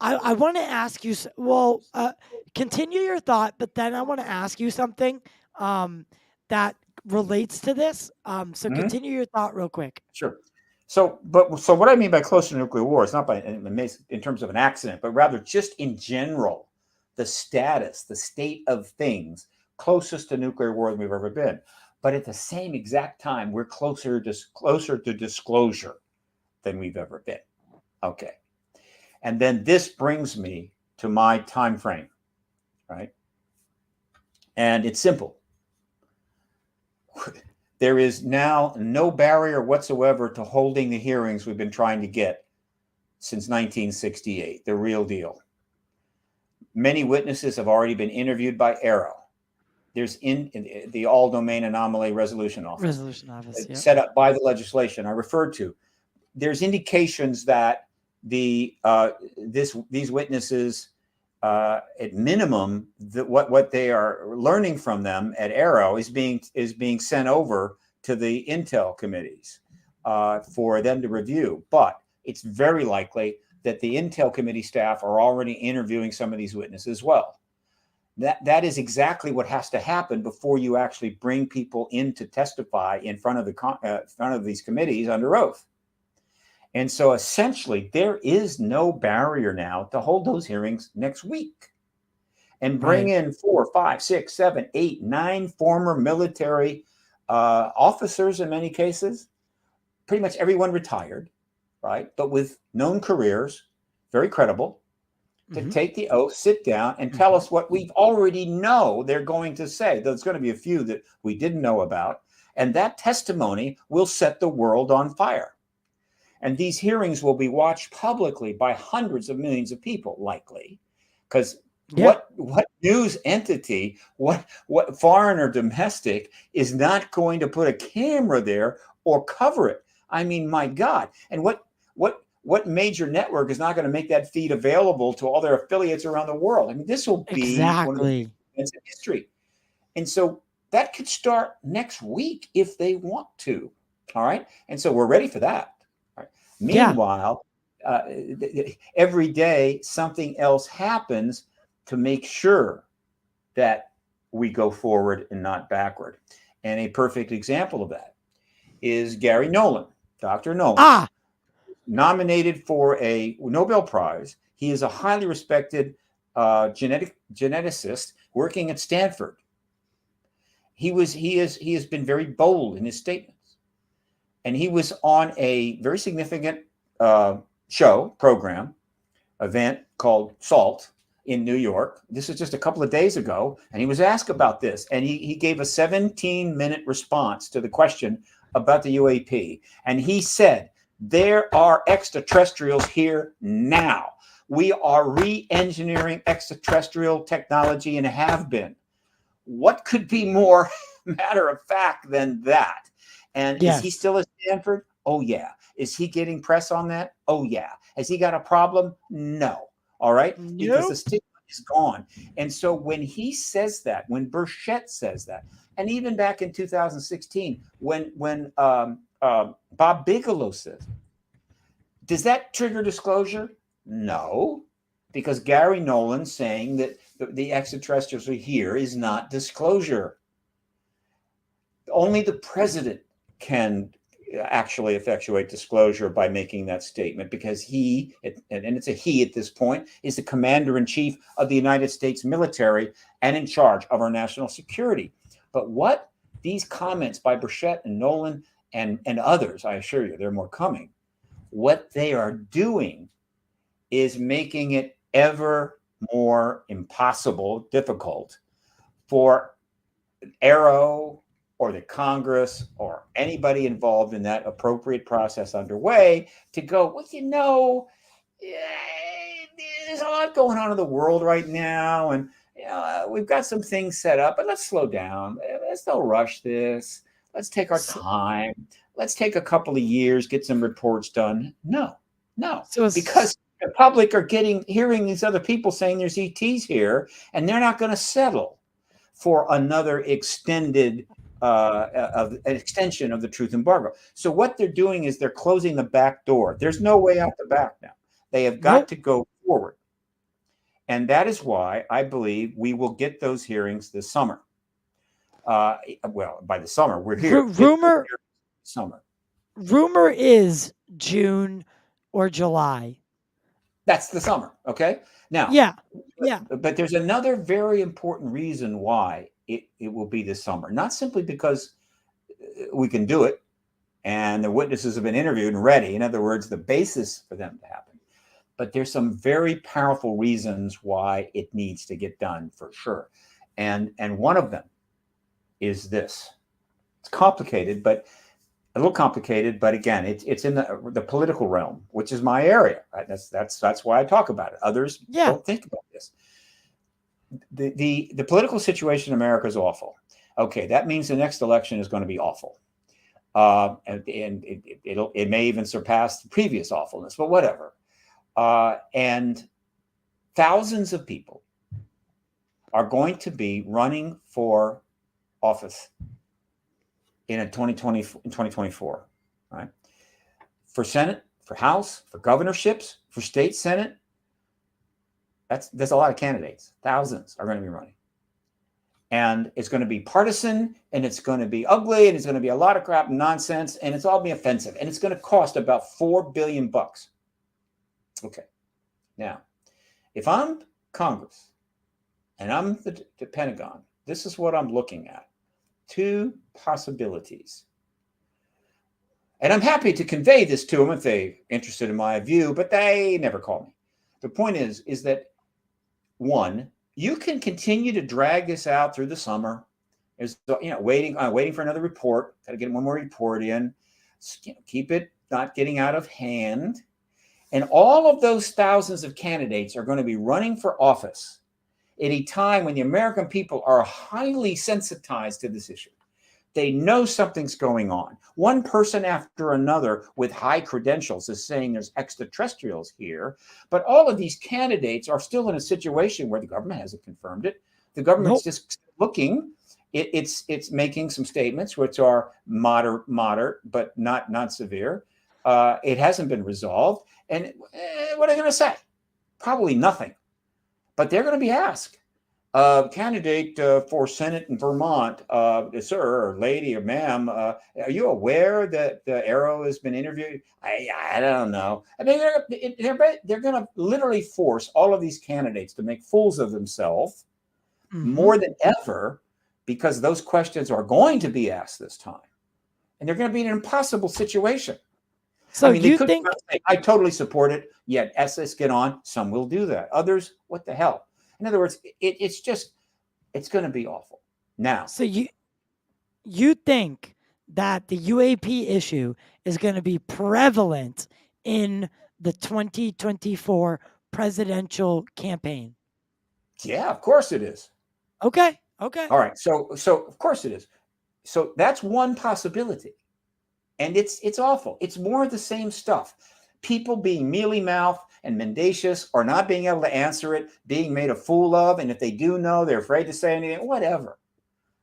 I want to ask you, well, continue your thought, but then I want to ask you something that relates to this. So continue your thought real quick. Sure. So what I mean by close to nuclear war is not in terms of an accident, but rather just in general, the status, the state of things closest to nuclear war than we've ever been. But at the same exact time, we're closer to disclosure than we've ever been. Okay. And then this brings me to my time frame, right? And it's simple. There is now no barrier whatsoever to holding the hearings we've been trying to get since 1968, the real deal. Many witnesses have already been interviewed by ARROW. There's in the All Domain Anomaly Resolution Office. Set up by the legislation I referred to. There's indications that these witnesses, at minimum, that what they are learning from them at ARROW is being sent over to the Intel committees for them to review. But it's very likely that the Intel committee staff are already interviewing some of these witnesses as well. That is exactly what has to happen before you actually bring people in to testify in front of these committees under oath. And so essentially, there is no barrier now to hold those hearings next week and bring in 4, 5, 6, 7, 8, 9 former military officers in many cases, pretty much everyone retired, right? But with known careers, very credible, to take the oath, sit down, and tell us what we already know they're going to say. There's going to be a few that we didn't know about. And that testimony will set the world on fire. And these hearings will be watched publicly by hundreds of millions of people, likely, because what news entity, what foreign or domestic, is not going to put a camera there or cover it? I mean, my God! And what major network is not going to make that feed available to all their affiliates around the world? I mean, this will be one of the events in history. And so that could start next week if they want to. All right, and so we're ready for that. Meanwhile, every day something else happens to make sure that we go forward and not backward. And a perfect example of that is Gary Nolan, Dr. Nolan, nominated for a Nobel Prize. He is a highly respected geneticist working at Stanford. He has been very bold in his statements. And he was on a very significant program, event called SALT in New York. This was just a couple of days ago. And he was asked about this. And he gave a 17-minute response to the question about the UAP. And he said, there are extraterrestrials here now. We are re-engineering extraterrestrial technology and have been. What could be more matter of fact than that? And is he still at Stanford? Oh, yeah. Is he getting press on that? Oh, yeah. Has he got a problem? No. All right. Because the stigma is gone. And so when he says that, when Bassett says that, and even back in 2016, when Bob Bigelow says, does that trigger disclosure? No. Because Gary Nolan saying that the extraterrestrials are here is not disclosure. Only the president can actually effectuate disclosure by making that statement, because he, and it's a he at this point, is the commander-in-chief of the United States military and in charge of our national security. But what these comments by Bassett and Nolan and others, I assure you, there are more coming, what they are doing is making it ever more impossible, difficult for ARROW or the Congress or anybody involved in that appropriate process underway to go, well, there's a lot going on in the world right now, and we've got some things set up, but let's slow down. Let's don't rush this. Let's take our time. Let's take a couple of years, get some reports done. No, because the public are hearing these other people saying there's ETs here, and they're not going to settle for another extension of the truth embargo. So what they're doing is they're closing the back door. There's no way out the back now. They have got to go forward. And that is why I believe we will get those hearings this summer. Well, by the summer, we're here. Rumor is June or July. That's the summer. Okay. Now, yeah. But there's another very important reason why it will be this summer. Not simply because we can do it and the witnesses have been interviewed and ready. In other words, the basis for them to happen. But there's some very powerful reasons why it needs to get done for sure. And one of them is this. It's complicated, but a little complicated, but again, it's in the political realm, which is my area. Right? That's why I talk about it. Others don't think about this. The political situation in America is awful. Okay, that means the next election is going to be awful, and it may even surpass the previous awfulness, but whatever. And thousands of people are going to be running for office in 2024, right? For Senate, for House, for governorships, for state Senate. There's a lot of candidates. Thousands are going to be running. And it's going to be partisan, and it's going to be ugly, and it's going to be a lot of crap and nonsense, and it's all be offensive. And it's going to cost about $4 billion. Okay. Now, if I'm Congress and I'm the Pentagon, this is what I'm looking at. Two possibilities. And I'm happy to convey this to them if they're interested in my view, but they never call me. The point is that, one, you can continue to drag this out through the summer. There's, waiting for another report. Got to get one more report in. Keep it not getting out of hand. And all of those thousands of candidates are going to be running for office at a time when the American people are highly sensitized to this issue. They know something's going on. One person after another with high credentials is saying there's extraterrestrials here, but all of these candidates are still in a situation where the government hasn't confirmed it. The government's just looking. It's making some statements which are moderate, but not severe. It hasn't been resolved. And what are they going to say? Probably nothing. But they're going to be asked. Candidate for Senate in Vermont, sir or lady or ma'am, are you aware that the Arrow has been interviewed? I don't know. I mean, they're going to literally force all of these candidates to make fools of themselves more than ever, because those questions are going to be asked this time. And they're going to be in an impossible situation. So you think say, I totally support it, yet let's get on. Some will do that. Others, what the hell? In other words, it's going to be awful. Now, so you think that the UAP issue is going to be prevalent in the 2024 presidential campaign? Yeah, of course it is. Okay. All right. So of course it is. So that's one possibility. And it's awful. It's more of the same stuff. People being mealy-mouthed and mendacious, or not being able to answer it, being made a fool of. And if they do know, they're afraid to say anything, whatever.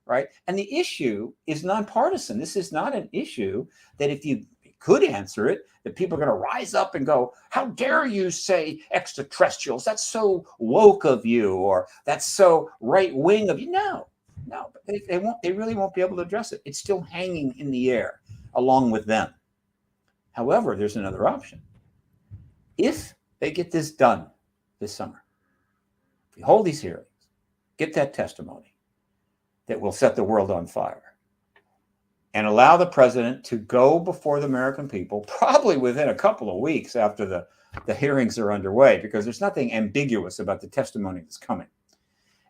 Right? And the issue is nonpartisan. This is not an issue that if you could answer it, that people are going to rise up and go, how dare you say extraterrestrials? That's so woke of you, or that's so right-wing of you. No, they really won't be able to address it. It's still hanging in the air along with them. However, there's another option. If they get this done this summer, if we hold these hearings, get that testimony that will set the world on fire, and allow the president to go before the American people, probably within a couple of weeks after the hearings are underway, because there's nothing ambiguous about the testimony that's coming,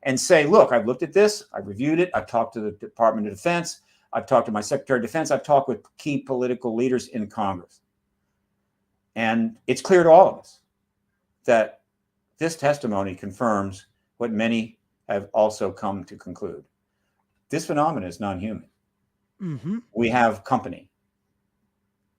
and say, look, I've looked at this, I've reviewed it, I've talked to the Department of Defense, I've talked to my Secretary of Defense. I've talked with key political leaders in Congress. And it's clear to all of us that this testimony confirms what many have also come to conclude. This phenomenon is non-human. Mm-hmm. We have company.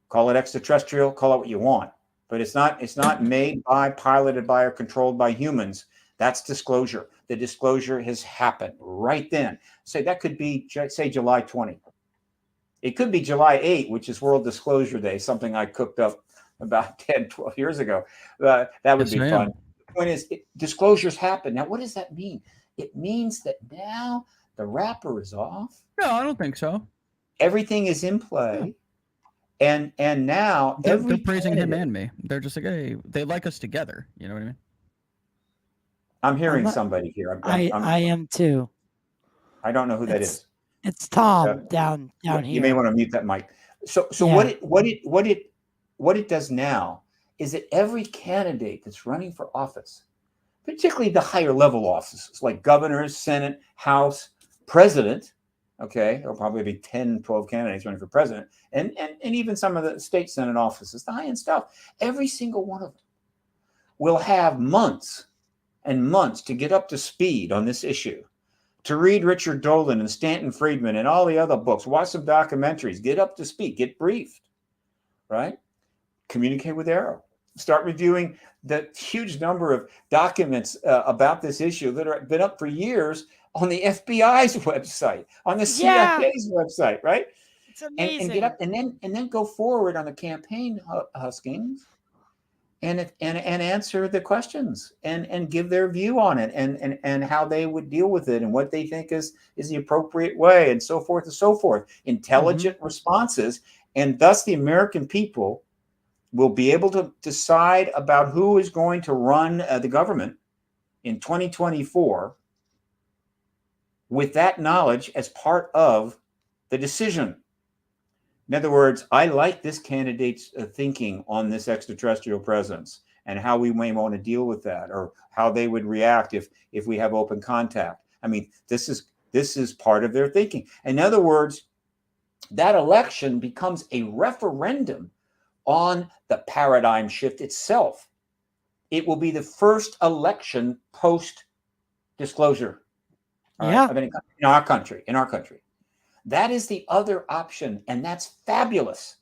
Call it extraterrestrial, call it what you want, but it's not made by, piloted by, or controlled by humans. That's disclosure. The disclosure has happened right then. Say that could be, say, July 20. It could be July 8, which is World Disclosure Day, something I cooked up about 10, 12 years ago. That would be fun. The point is, disclosures happen. Now, what does that mean? It means that now the wrapper is off. No, I don't think so. Everything is in play. And now they're praising him and me. They're just like, hey, they like us together. You know what I mean? I'm hearing somebody here. I am too. I don't know who that is. It's Tom down here. You may want to mute that mic. So yeah. what it does now is that every candidate that's running for office, particularly the higher level offices like governors, Senate, House, president, okay, there'll probably be 10, 12 candidates running for president, and even some of the state Senate offices, the high-end stuff, every single one of them will have months and months to get up to speed on this issue, to read Richard Dolan and Stanton Friedman and all the other books, watch some documentaries, get up to speed, get briefed, right? Communicate with Arrow. Start reviewing the huge number of documents about this issue that have been up for years on the FBI's website, on the CIA's website, right? It's amazing. And get up and then go forward on the campaign huskings and answer the questions and give their view on it and how they would deal with it and what they think is the appropriate way and so forth and so forth. Intelligent responses, and thus the American people will be able to decide about who is going to run the government in 2024 with that knowledge as part of the decision. In other words, I like this candidate's thinking on this extraterrestrial presence and how we may want to deal with that, or how they would react if we have open contact. I mean, this is part of their thinking. In other words, that election becomes a referendum on the paradigm shift itself. It will be the first election post-disclosure. Yeah. I mean, in our country. That is the other option, and that's fabulous.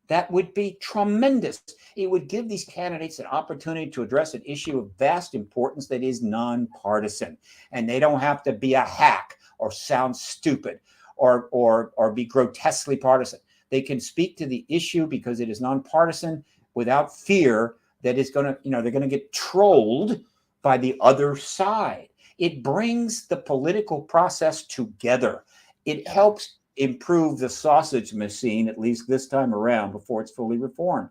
That would be tremendous. It would give these candidates an opportunity to address an issue of vast importance that is nonpartisan, and they don't have to be a hack or sound stupid or be grotesquely partisan. They can speak to the issue because it is nonpartisan without fear that it's going to, they're going to get trolled by the other side. It brings the political process together. It helps improve the sausage machine, at least this time around, before it's fully reformed.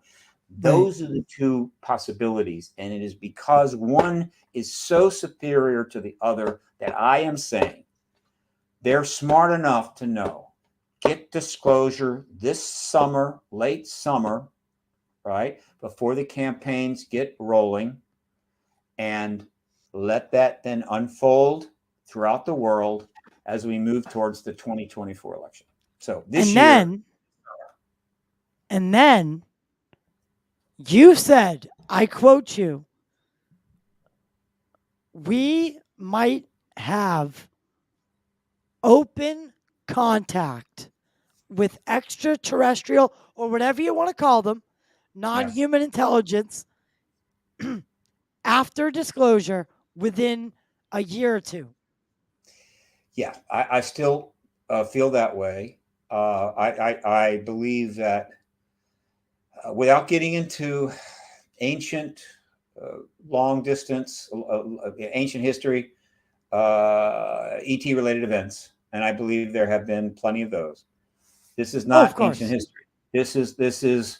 Those are the two possibilities. And it is because one is so superior to the other that I am saying they're smart enough to know, get disclosure this summer, late summer, right, before the campaigns get rolling, and let that then unfold throughout the world as we move towards the 2024 election. So this year. And then you said, I quote you, we might have open contact with extraterrestrial, or whatever you want to call them, non-human intelligence after disclosure within a year or two. Yeah, I still feel that way. I believe that without getting into ancient, long distance, ancient history, ET related events, and I believe there have been plenty of those. This is not ancient history. This is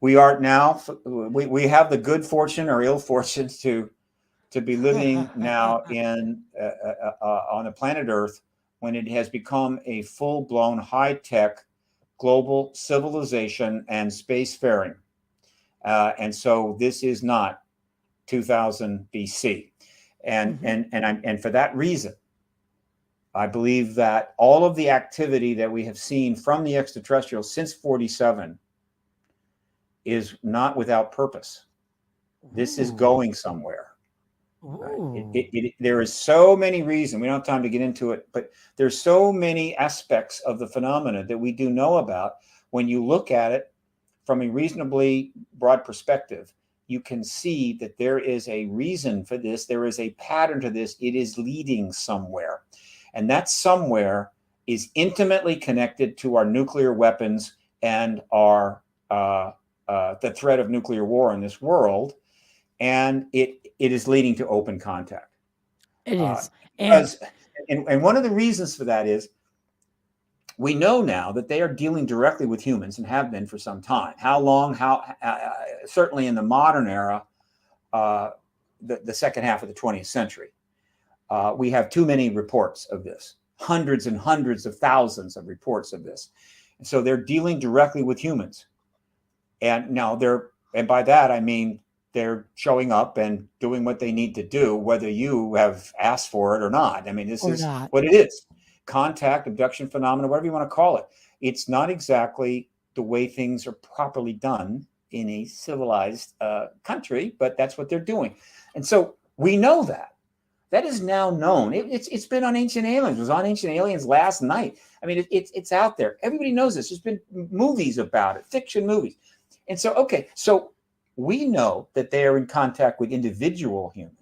we are now, we have the good fortune or ill fortune to be living now in on the planet Earth when it has become a full-blown high-tech global civilization and spacefaring. And so this is not 2000 BC. And for that reason, I believe that all of the activity that we have seen from the extraterrestrials since 47 is not without purpose. This is going somewhere. Right? There is so many reasons. We don't have time to get into it, but there's so many aspects of the phenomena that we do know about. When you look at it from a reasonably broad perspective, you can see that there is a reason for this. There is a pattern to this. It is leading somewhere. And that somewhere is intimately connected to our nuclear weapons and our the threat of nuclear war in this world. And it is leading to open contact. It is. And one of the reasons for that is we know now that they are dealing directly with humans and have been for some time. How long? Certainly in the modern era, the second half of the 20th century. We have too many reports of this, hundreds and hundreds of thousands of reports of this. And so they're dealing directly with humans. And now and by that, I mean, they're showing up and doing what they need to do, whether you have asked for it or not. I mean, this is what it is. Contact, abduction phenomena, whatever you want to call it. It's not exactly the way things are properly done in a civilized country, but that's what they're doing. And so we know that. That is now known. It's been on Ancient Aliens. It was on Ancient Aliens last night. I mean, it's out there. Everybody knows this. There's been movies about it, fiction movies. And so, okay, so we know that they are in contact with individual humans.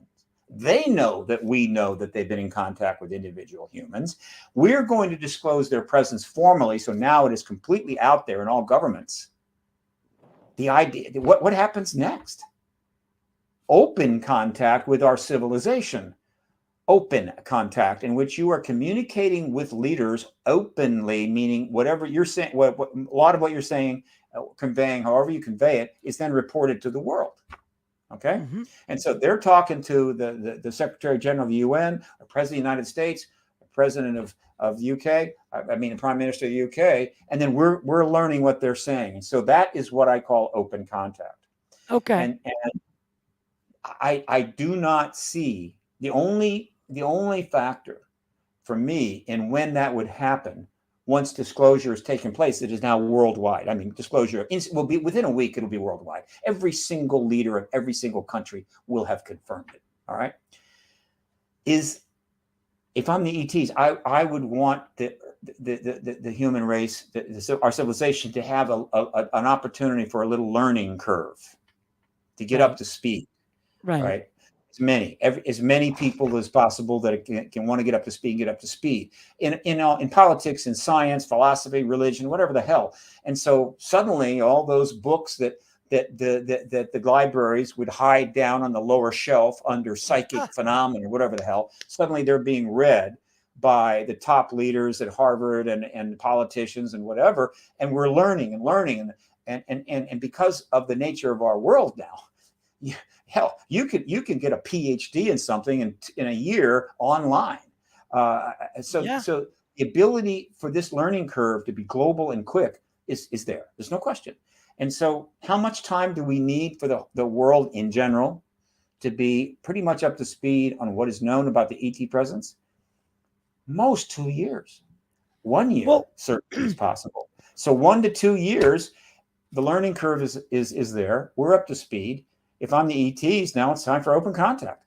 They know that we know that they've been in contact with individual humans. We're going to disclose their presence formally, so now it is completely out there in all governments. The idea, what happens next? Open contact with our civilization. Open contact in which you are communicating with leaders openly, meaning whatever you're saying, a lot of what you're saying, conveying, however you convey it, is then reported to the world. Okay. Mm-hmm. And so they're talking to the Secretary General of the UN, the President of the United States, the President of the UK, I mean, the Prime Minister of the UK, and then we're learning what they're saying. And so that is what I call open contact. Okay. And I do not see the only factor for me in when that would happen once disclosure has taken place. It is now worldwide. I mean, disclosure will be within a week. It'll be worldwide. Every single leader of every single country will have confirmed it. All right. If I'm the ETs, I would want the human race, our civilization, to have an opportunity for a little learning curve to get up to speed. Right. As many people as possible that can want to get up to speed, in politics, in science, philosophy, religion, whatever the hell. And so suddenly all those books that the libraries would hide down on the lower shelf under psychic phenomena, whatever the hell, suddenly they're being read by the top leaders at Harvard and politicians and whatever. And we're learning and because of the nature of our world now, hell, you can get a PhD in something in a year online. So the ability for this learning curve to be global and quick is there. There's no question. And so how much time do we need for the world in general to be pretty much up to speed on what is known about the ET presence? Most 2 years. 1 year certainly is possible. So 1 to 2 years, the learning curve is there. We're up to speed. If I'm the ETs, now it's time for open contact.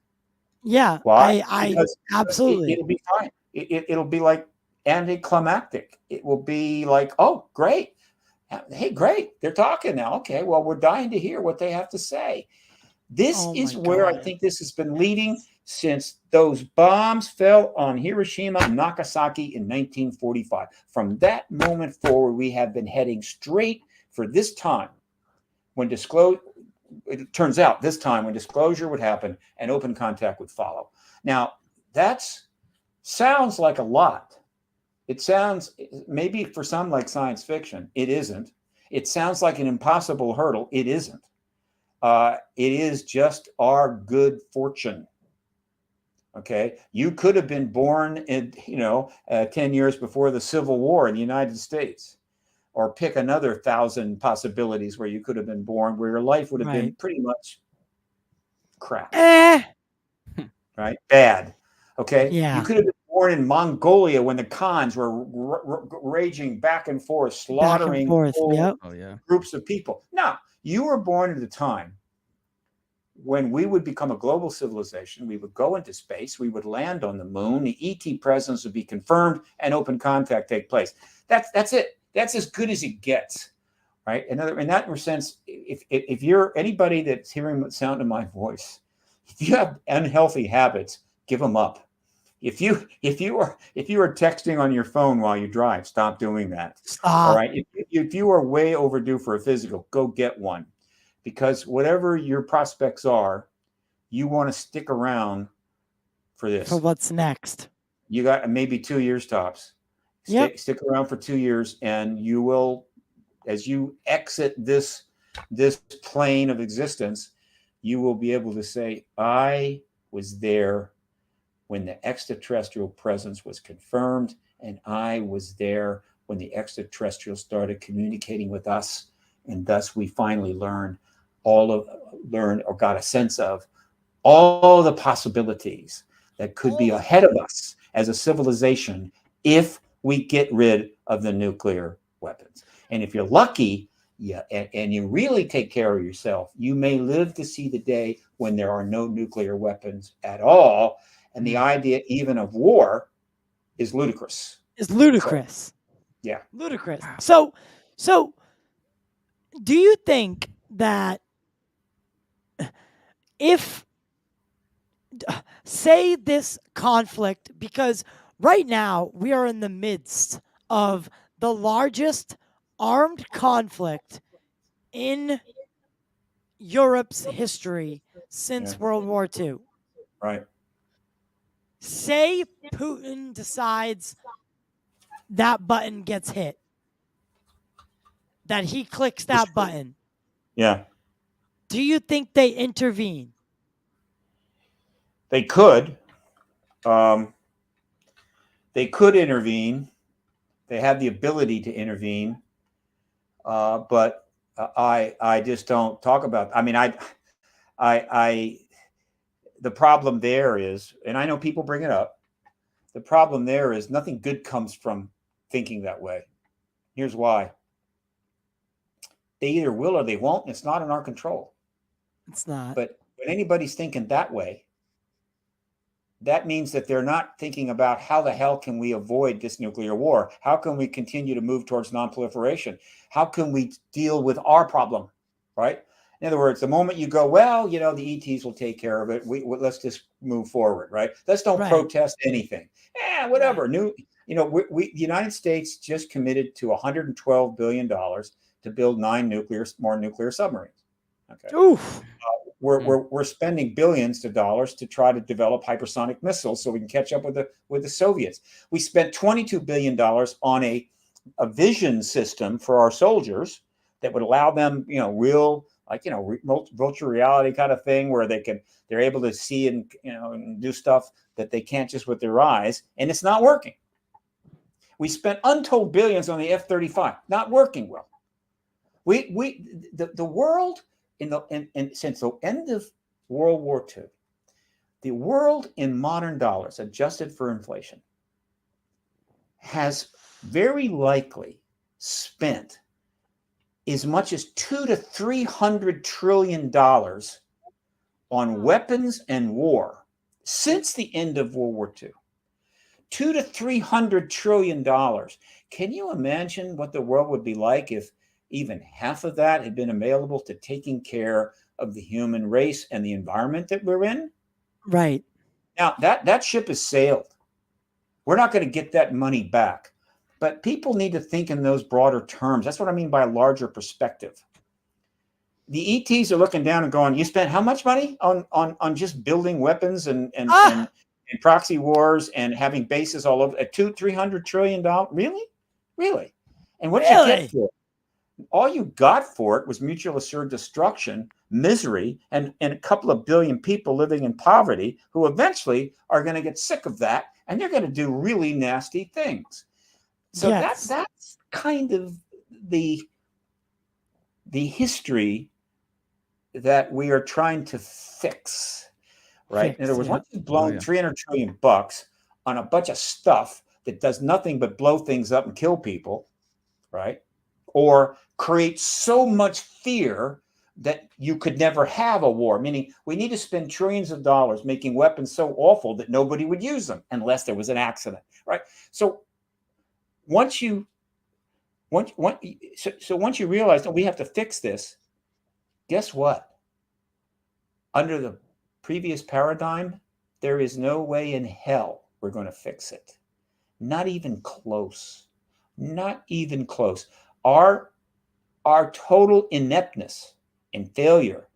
Yeah. Why? Because absolutely. It'll be fine. It'll be like anticlimactic. It will be like, oh, great. Hey, great. They're talking now. Okay, well, we're dying to hear what they have to say. This is where I think this has been leading since those bombs fell on Hiroshima and Nagasaki in 1945. From that moment forward, we have been heading straight for this time when it turns out this time when disclosure would happen and open contact would follow. Now, that sounds like a lot. It sounds maybe for some like science fiction. It isn't. It sounds like an impossible hurdle. It isn't. It is just our good fortune. Okay. You could have been born in, 10 years before the Civil War in the United States. Or pick another 1,000 possibilities where you could have been born, where your life would have been pretty much crap. Right? Bad. Okay. Yeah. You could have been born in Mongolia when the Khans were raging back and forth, slaughtering whole Oh yeah. groups of people. No, you were born at a time when we would become a global civilization. We would go into space. We would land on the moon. The ET presence would be confirmed, and open contact take place. That's it. That's as good as it gets, right? In that sense, if you're anybody that's hearing the sound of my voice, if you have unhealthy habits, give them up. If you are texting on your phone while you drive, stop doing that. Stop. All right. If you are way overdue for a physical, go get one, because whatever your prospects are, you want to stick around for this. For what's next? You got maybe 2 years tops. Stick around for 2 years, and you will, as you exit this plane of existence, you will be able to say, I was there when the extraterrestrial presence was confirmed, and I was there when the extraterrestrials started communicating with us, and thus we finally learned or got a sense of all the possibilities that could be ahead of us as a civilization if we get rid of the nuclear weapons. And if you're lucky, and you really take care of yourself, you may live to see the day when there are no nuclear weapons at all. And the idea even of war is ludicrous. Ludicrous. So do you think that if, say, this conflict, because right now we are in the midst of the largest armed conflict in Europe's history since World War II. Right. Say Putin decides that button gets hit, that he clicks that button. Yeah. Do you think they intervene? They could. They could intervene. They have the ability to intervene. But I just don't talk about. I mean, the problem there is, and I know people bring it up, the problem there is nothing good comes from thinking that way. Here's why. They either will or they won't, and it's not in our control. It's not. But when anybody's thinking that way, that means that they're not thinking about how the hell can we avoid this nuclear war? How can we continue to move towards nonproliferation? How can we deal with our problem, right? In other words, the moment you go, well, the ETs will take care of it. Let's just move forward, right? Let's don't protest anything. Whatever. The United States just committed to $112 billion to build 9 more nuclear submarines. Okay. Oof. We're spending billions of dollars to try to develop hypersonic missiles so we can catch up with the Soviets. We spent $22 billion on a vision system for our soldiers that would allow them, real, virtual reality kind of thing where they're able to see and do stuff that they can't just with their eyes, and it's not working. We spent untold billions on the F-35, not working well. The world since the end of World War II, the world in modern dollars, adjusted for inflation, has very likely spent as much as $200 to $300 trillion on weapons and war since the end of World War II. $200 to $300 trillion. Can you imagine what the world would be like if even half of that had been available to taking care of the human race and the environment that we're in? Right. Now, that ship has sailed. We're not going to get that money back. But people need to think in those broader terms. That's what I mean by a larger perspective. The ETs are looking down and going, you spent how much money on just building weapons and proxy wars and having bases all over at $200-300 trillion? Really? And what did you get for it? All you got for it was mutual assured destruction, misery, and a couple of billion people living in poverty who eventually are going to get sick of that, and they're going to do really nasty things. So that's kind of the history that we are trying to fix, right? In other words, once you've blown $300 trillion on a bunch of stuff that does nothing but blow things up and kill people, right? Or create so much fear that you could never have a war, meaning we need to spend trillions of dollars making weapons so awful that nobody would use them unless there was an accident, right? So once you realize that we have to fix this, guess what? Under the previous paradigm, there is no way in hell we're going to fix it. Not even close. Not even close. Our total ineptness and failure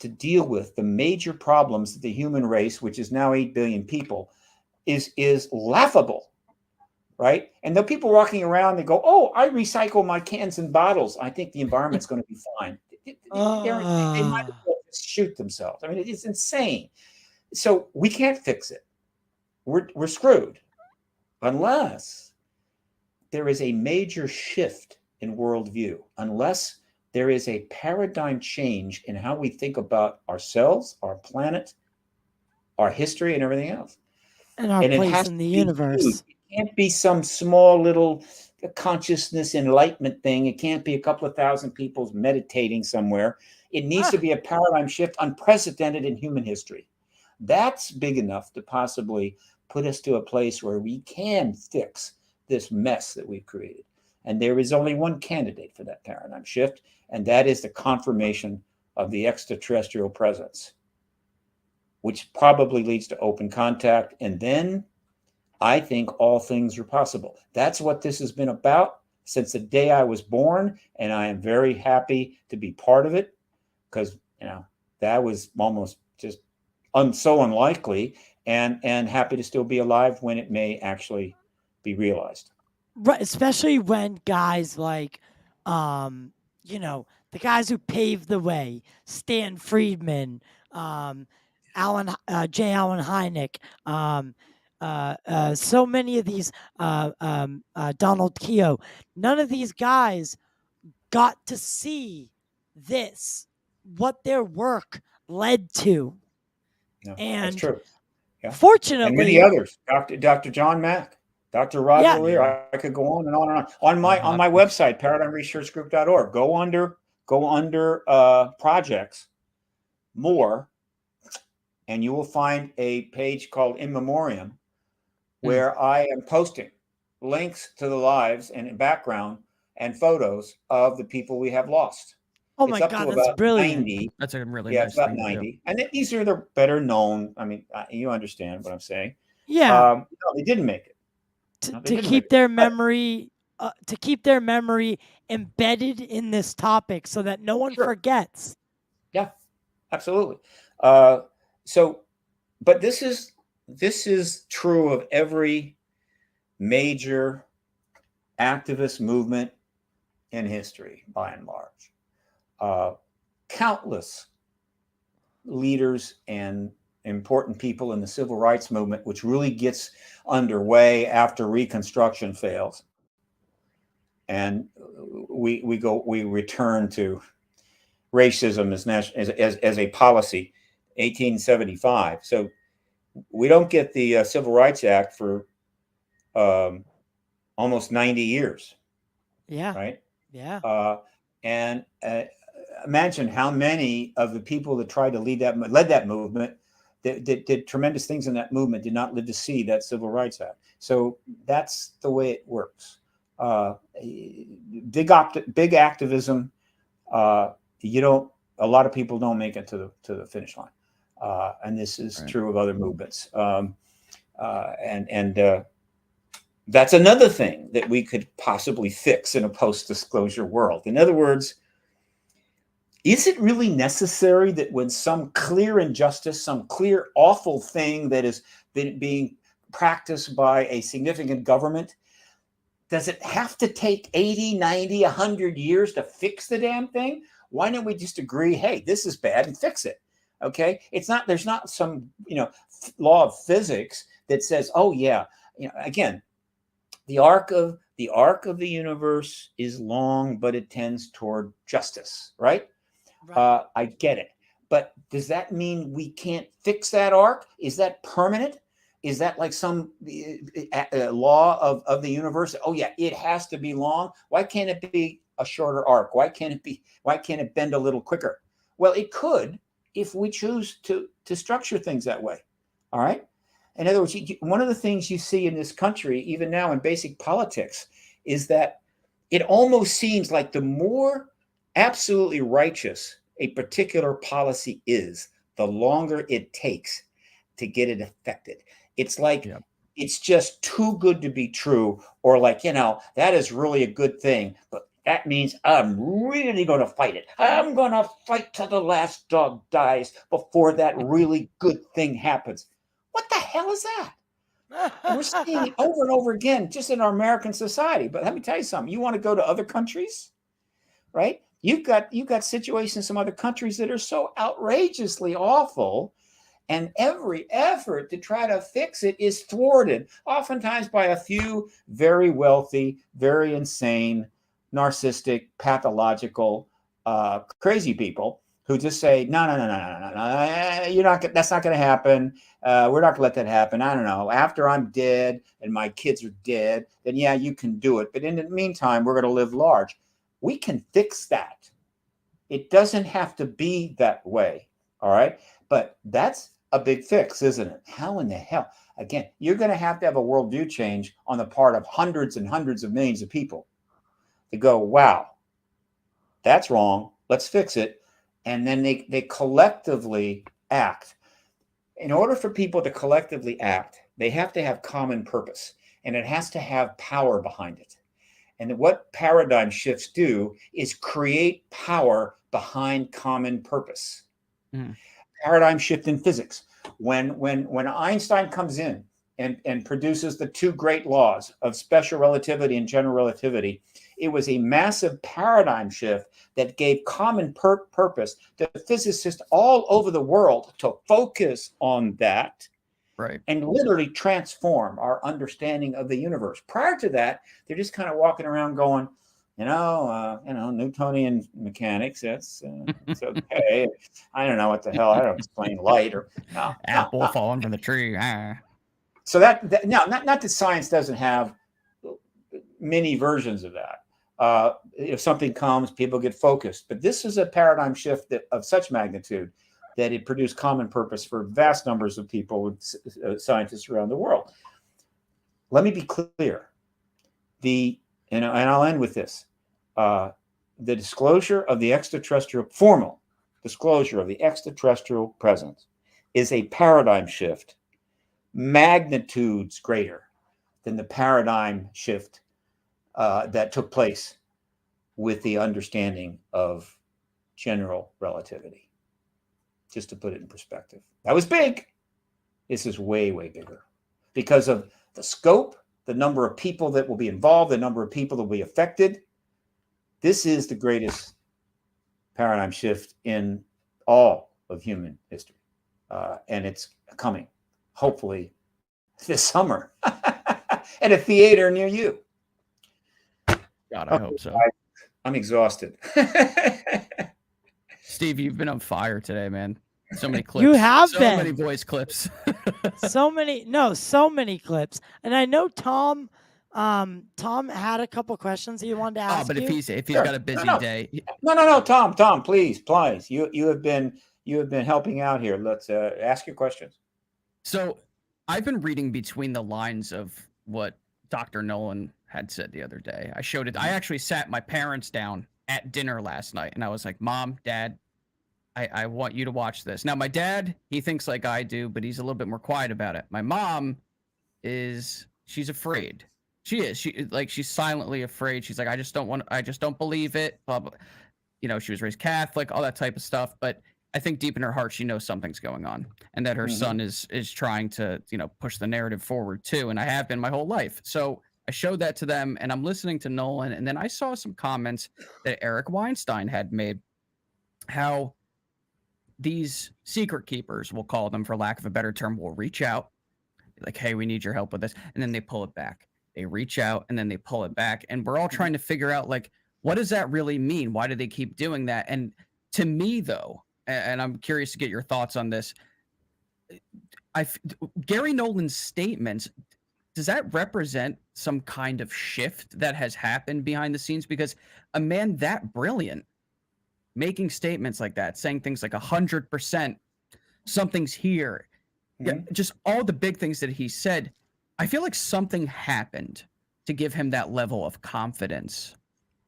to deal with the major problems of the human race, which is now 8 billion people, is laughable, right? And the people walking around, they go, "Oh, I recycle my cans and bottles. I think the environment's going to be fine." They might as well just shoot themselves. I mean, it's insane. So we can't fix it. We're screwed unless there is a major shift in worldview, unless there is a paradigm change in how we think about ourselves, our planet, our history, and everything else. And our place in the universe. Huge. It can't be some small little consciousness enlightenment thing. It can't be a couple of thousand people meditating somewhere. It needs to be a paradigm shift unprecedented in human history. That's big enough to possibly put us to a place where we can fix this mess that we've created. And there is only one candidate for that paradigm shift, and that is the confirmation of the extraterrestrial presence, which probably leads to open contact. And then I think all things are possible. That's what this has been about since the day I was born, and I am very happy to be part of it because, that was almost just so unlikely, and happy to still be alive when it may actually be realized. Right, especially when guys like, the guys who paved the way, Stan Friedman, J. Allen Hynek, so many of these, Donald Keogh, none of these guys got to see what their work led to. No, And that's true. Yeah. Fortunately, and many others, Dr. John Mack, Dr. Roger Lear, I could go on and on and on. On my website, paradigmresearchgroup.org, go under projects, more, and you will find a page called In Memoriam, where I am posting links to the lives and background and photos of the people we have lost. Oh my God, that's brilliant. 90. That's a really nice it's about thing 90. And these are the better known. I mean, you understand what I'm saying. Yeah. No, they didn't make it. To keep their memory embedded in this topic so that no one forgets. Yeah, absolutely. But this is true of every major activist movement in history, by and large. Countless leaders and important people in the civil rights movement, which really gets underway after Reconstruction fails, and we return to racism as a policy, 1875. So we don't get the Civil Rights Act for almost 90 years. Yeah. Right. Yeah. And imagine how many of the people that tried to led that movement, that did tremendous things in that movement, did not live to see that Civil Rights Act. So that's the way it works. Big activism. A lot of people don't make it to the finish line, and this is true of other movements. And that's another thing that we could possibly fix in a post-disclosure world. In other words, is it really necessary that when some clear injustice, some clear awful thing that is being practiced by a significant government, does it have to take 80, 90, 100 years to fix the damn thing? Why don't we just agree, hey, this is bad, and fix it? Okay, there's not some law of physics that says, oh yeah, again, the arc of the universe is long, but it tends toward justice, right? I get it, but does that mean we can't fix that arc? Is that permanent? Is that like some law of the universe? Oh yeah, it has to be long. Why can't it be a shorter arc? Why can't it bend a little quicker? Well, it could if we choose to structure things that way. All right. In other words, one of the things you see in this country, even now in basic politics, is that it almost seems like the more absolutely righteous a particular policy is, the longer it takes to get it affected. It's like it's just too good to be true, or like, that is really a good thing, but that means I'm really going to fight it. I'm going to fight till the last dog dies before that really good thing happens. What the hell is that? And we're seeing it over and over again just in our American society. But let me tell you something. You want to go to other countries, right? You've got situations in some other countries that are so outrageously awful, and every effort to try to fix it is thwarted, oftentimes by a few very wealthy, very insane, narcissistic, pathological, crazy people who just say, no, you're not. That's not going to happen. We're not going to let that happen. I don't know. After I'm dead and my kids are dead, then yeah, you can do it. But in the meantime, we're going to live large. We can fix that. It doesn't have to be that way. All right. But that's a big fix, isn't it? How in the hell? Again, you're going to have a worldview change on the part of hundreds and hundreds of millions of people to go, wow, that's wrong. Let's fix it. And then they collectively act. In order for people to collectively act, they have to have common purpose, and it has to have power behind it. And what paradigm shifts do is create power behind common purpose. Paradigm shift in physics. When Einstein comes in and produces the two great laws of special relativity and general relativity, it was a massive paradigm shift that gave common purpose to physicists all over the world to focus on that, right, and literally transform our understanding of the universe. Prior to that, they're just kind of walking around going, Newtonian mechanics, it's okay. I don't know what the hell. I don't explain light or apple falling from the tree. So not that science doesn't have many versions of that. If something comes, people get focused. But this is a paradigm shift of such magnitude that it produced common purpose for vast numbers of people, scientists around the world. Let me be clear. And I'll end with this. The disclosure of the formal disclosure of the extraterrestrial presence is a paradigm shift magnitudes greater than the paradigm shift that took place with the understanding of general relativity. Just to put it in perspective. That was big. This is way, way bigger because of the scope, the number of people that will be involved, the number of people that will be affected. This is the greatest paradigm shift in all of human history. And it's coming, hopefully, this summer at a theater near you. God, I hope so. I'm exhausted. Steve, you've been on fire today, man. So many clips. You have so been. many voice clips. so many clips. And I know Tom had a couple questions he wanted to ask. But you. if he's got a busy day. No, Tom, please. You have been helping out here. Let's ask your questions. So I've been reading between the lines of what Dr. Nolan had said the other day. I actually sat my parents down at dinner last night, and I was like, Mom, Dad, I want you to watch this. Now, my dad, he thinks like I do, but he's a little bit more quiet about it. My mom she's afraid. She's silently afraid. She's like, I just don't believe it. Blah, blah. She was raised Catholic, all that type of stuff. But I think deep in her heart, she knows something's going on, and that her son is trying to, push the narrative forward too. And I have been my whole life. So I showed that to them, and I'm listening to Nolan. And then I saw some comments that Eric Weinstein had made, how these secret keepers, we'll call them for lack of a better term, will reach out like, hey, we need your help with this. And then they pull it back. They reach out and then they pull it back. And we're all trying to figure out, like, what does that really mean? Why do they keep doing that? And to me, though, and I'm curious to get your thoughts on this, Gary Nolan's statements, does that represent some kind of shift that has happened behind the scenes? Because a man that brilliant making statements like that, saying things like 100%, something's here, just all the big things that he said, I feel like something happened to give him that level of confidence.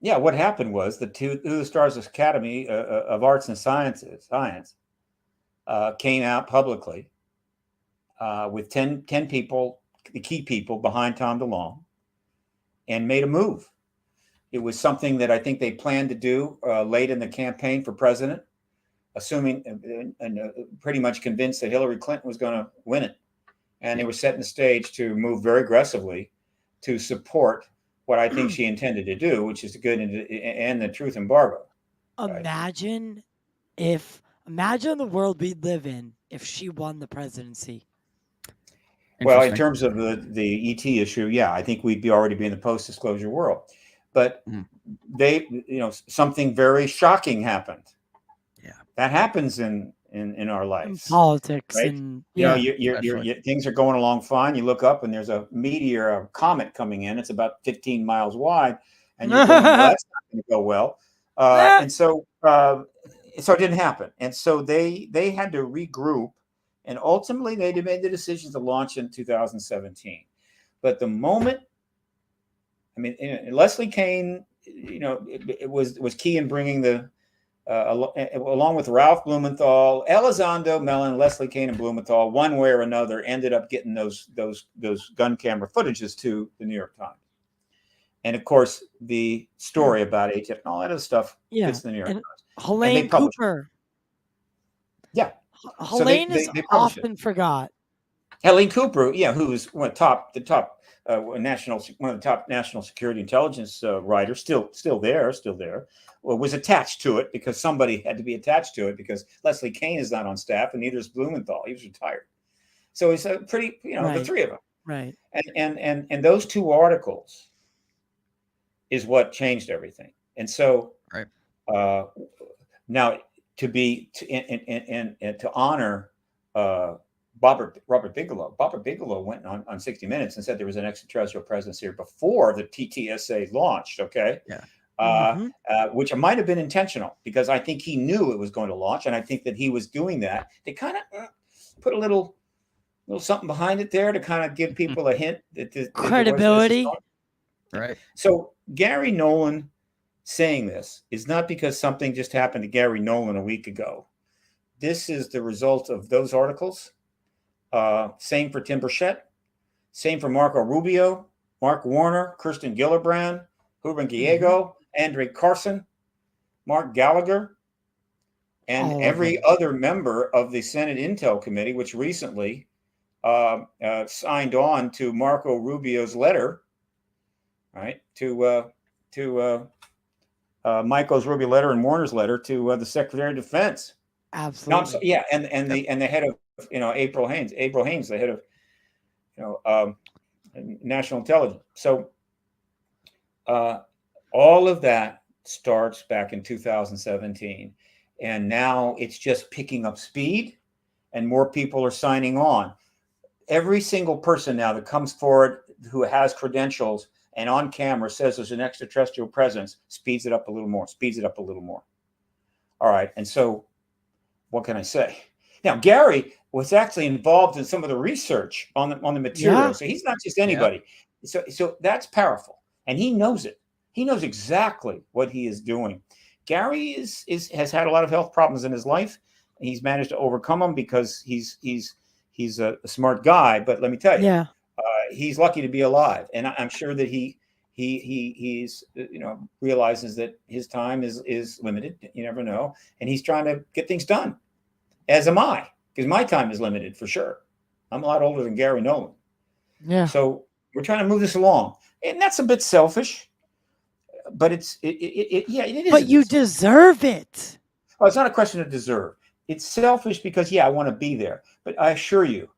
Yeah, what happened was the Stars Academy of Arts and Science came out publicly with 10 people, the key people behind Tom DeLonge, and made a move. It was something that I think they planned to do late in the campaign for president, assuming and pretty much convinced that Hillary Clinton was going to win it. And they were setting the stage to move very aggressively to support what I think she intended to do, which is to go into and the truth embargo. Imagine the world we'd live in if she won the presidency. Well, in terms of the ET issue, yeah, I think we'd already be in the post-disclosure world. But something very shocking happened. Yeah, that happens in our lives. In politics, right? And things are going along fine. You look up and there's a meteor, a comet coming in. It's about 15 miles wide, and you're going, well, that's not going to go well. And so it didn't happen. And so they had to regroup, and ultimately they made the decision to launch in 2017. But the moment, Leslie Kean, it was key in bringing the. Along with Ralph Blumenthal, Elizondo, Mellon, Leslie Kean, and Blumenthal, one way or another, ended up getting those gun camera footages to the New York Times. And of course, the story about ATF and all that other stuff gets the New York Times. Helene Cooper. Yeah. Helene is often forgot. Helene Cooper, who was one of the top national security intelligence writers, still there. Well, was attached to it because somebody had to be attached to it because Leslie Kean is not on staff and neither is Blumenthal. He was retired. So it's a pretty, the three of them. Right. And those two articles is what changed everything. And so now to honor Robert Bigelow. Robert Bigelow went on 60 Minutes and said there was an extraterrestrial presence here before the TTSA launched. Okay. Yeah. Which might have been intentional because I think he knew it was going to launch, and I think that he was doing that to kind of put a little something behind it there to kind of give people a hint that credibility. Right. So Gary Nolan saying this is not because something just happened to Gary Nolan a week ago. This is the result of those articles. Same for Tim Burchett. Same for Marco Rubio, Mark Warner, Kirsten Gillibrand, Ruben Gallego, Andre Carson, Mark Gallagher, and every other member of the Senate Intel Committee, which recently signed on to Marco Rubio's letter, right? To Michael's Rubio letter and Warner's letter to the Secretary of Defense. Absolutely. No, and the head of April Haynes, the head of national intelligence. So all of that starts back in 2017, and now it's just picking up speed, and more people are signing on. Every single person now that comes forward who has credentials and on camera says there's an extraterrestrial presence speeds it up a little more. All right, and so what can I say? Now, Gary was actually involved in some of the research on the material, so he's not just anybody. Yeah. So that's powerful, and he knows it. He knows exactly what he is doing. Gary has had a lot of health problems in his life. He's managed to overcome them because he's a smart guy. But let me tell you, he's lucky to be alive, and I'm sure that he's realizes that his time is limited. You never know, and he's trying to get things done. As am I, because my time is limited for sure. I'm a lot older than Gary Nolan. Yeah. So we're trying to move this along, and that's a bit selfish. But it is. But you deserve it. Well, it's not a question of deserve. It's selfish because, I want to be there. But I assure you,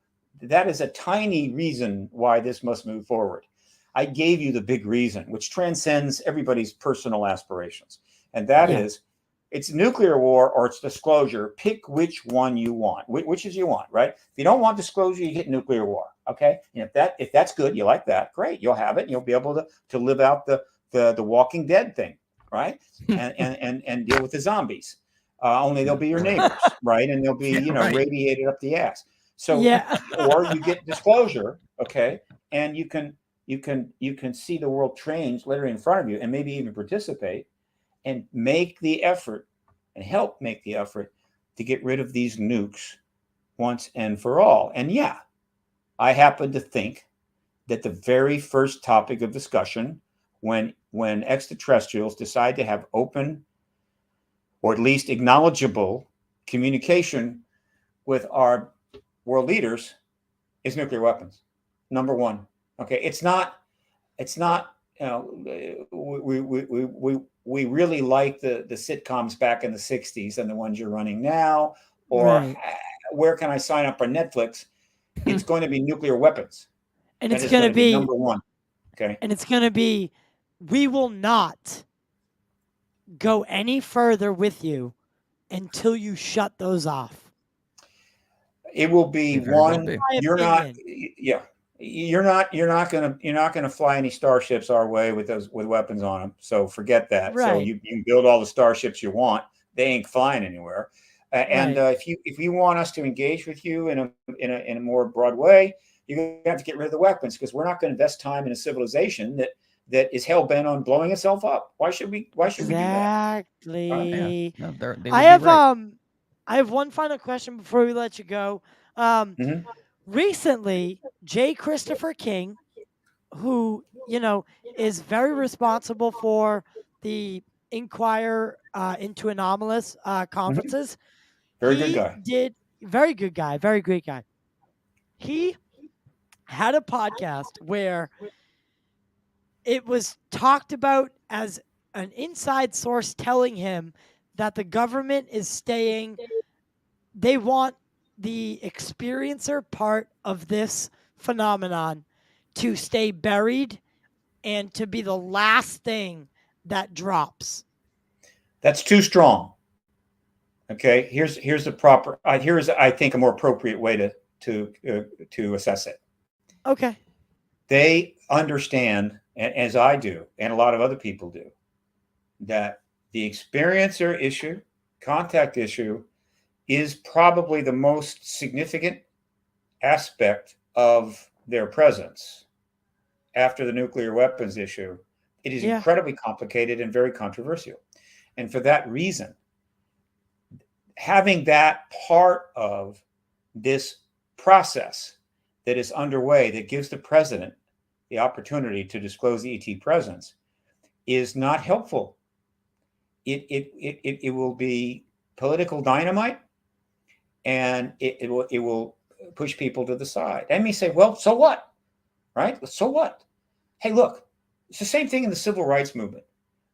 that is a tiny reason why this must move forward. I gave you the big reason, which transcends everybody's personal aspirations. And that is it's nuclear war or it's disclosure. Pick which one you want. Which is you want, right? If you don't want disclosure, you get nuclear war. Okay, and if that's good, you like that, great. You'll have it, and you'll be able to live out the Walking Dead thing, right? And deal with the zombies. Only they'll be your neighbors, right? And they'll be Right. radiated up the ass. So Yeah. or you get disclosure, okay, and you can see the world change literally in front of you, and maybe even participate and make the effort and help make the effort to get rid of these nukes once and for all. And yeah, I happen to think that the very first topic of discussion when extraterrestrials decide to have open or at least acknowledgeable communication with our world leaders is nuclear weapons. Number one. Okay, it's not we really like the sitcoms back in the 60s and the ones you're running now, or Right. where can I sign up for Netflix? It's going to be nuclear weapons. And That it's is going to going to be be number one. Okay. and it's going to be we will not go any further with you until you shut those off. It will be It very well one. be. My You're not. opinion. Yeah. You're not gonna fly any starships our way with weapons on them. So forget that. So Right. you can build all the starships you want. They ain't flying anywhere. And Right. if you want us to engage with you in a more broad way, you're going to have to get rid of the weapons, because we're not going to invest time in a civilization that is hell bent on blowing itself up. Why should we do that? Exactly. No, they would I be have right. I have one final question before we let you go. Mhm. Recently, J. Christopher King, who is very responsible for the Inquire into Anomalous conferences, Very good he guy. did very good guy, very great guy. He had a podcast where it was talked about as an inside source telling him that the government is staying, they want the experiencer part of this phenomenon to stay buried and to be the last thing that drops. That's too strong. Okay. Here's the proper. Here's, I think, a more appropriate way to assess it. Okay. They understand, as I do, and a lot of other people do, that the experiencer issue, contact issue, is probably the most significant aspect of their presence after the nuclear weapons issue. It is incredibly complicated and very controversial. And for that reason, having that part of this process that is underway that gives the president the opportunity to disclose the ET presence is not helpful. It will be political dynamite, and it will push people to the side. They may say, well, so what? Right? So what? Hey, look, it's the same thing in the civil rights movement.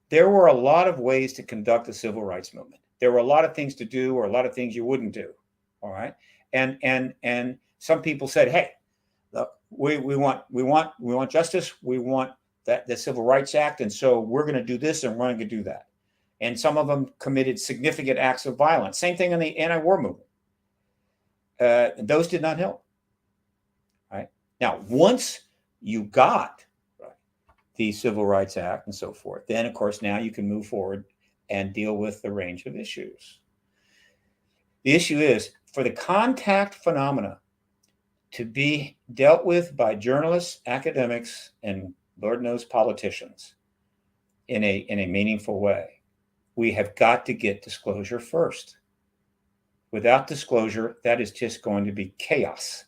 There were a lot of ways to conduct the civil rights movement. There were a lot of things to do, or a lot of things you wouldn't do. All right. And some people said, hey, look, we want justice. We want the Civil Rights Act. And so we're going to do this and we're going to do that. And some of them committed significant acts of violence. Same thing in the anti-war movement. Those did not help. Right. Now, once you got the Civil Rights Act and so forth, then of course now you can move forward and deal with the range of issues. The issue is, for the contact phenomena to be dealt with by journalists, academics, and Lord knows politicians in a meaningful way, we have got to get disclosure first. Without disclosure, that is just going to be chaos.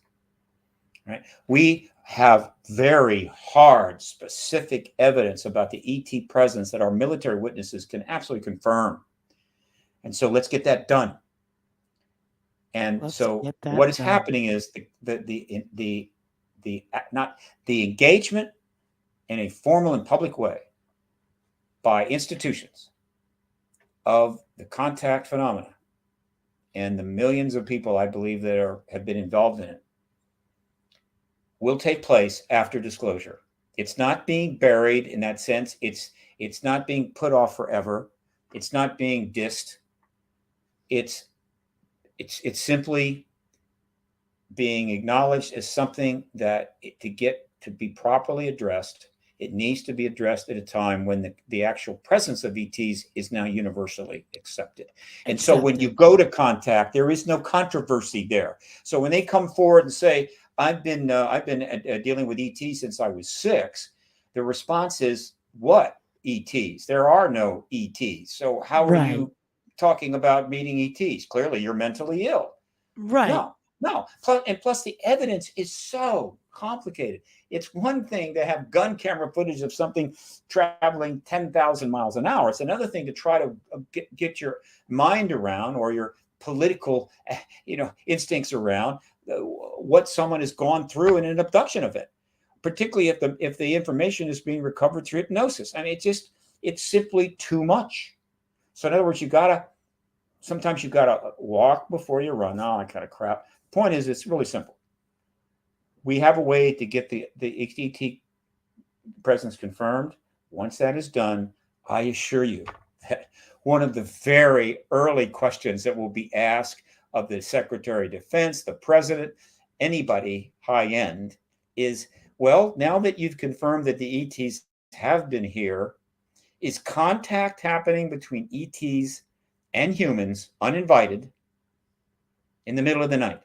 Right? We have very hard, specific evidence about the ET presence that our military witnesses can absolutely confirm. And so let's get that done. And what is happening is the engagement in a formal and public way by institutions of the contact phenomena and the millions of people, I believe, that have been involved in it, will take place after disclosure. It's not being buried in that sense. It's not being put off forever. It's not being dissed. It's simply being acknowledged as something that to be properly addressed, it needs to be addressed at a time when the actual presence of ETs is now universally accepted. And so when you go to contact, there is no controversy there. So when they come forward and say, I've been dealing with ETs since I was 6, the response is, what ETs? There are no ETs. So how are you talking about meeting ETs? Clearly you're mentally ill. Right. No. Plus the evidence is so complicated. It's one thing to have gun camera footage of something traveling 10,000 miles an hour. It's another thing to try to get your mind around, or your political, instincts around what someone has gone through in an abduction event, particularly if the information is being recovered through hypnosis. I mean, it's simply too much. So in other words, sometimes you gotta walk before you run. Oh, I kind of crap. Point is, it's really simple. We have a way to get the ET presence confirmed. Once that is done, I assure you that one of the very early questions that will be asked of the Secretary of Defense, the President, anybody high end is, well, now that you've confirmed that the ETs have been here, is contact happening between ETs and humans uninvited in the middle of the night?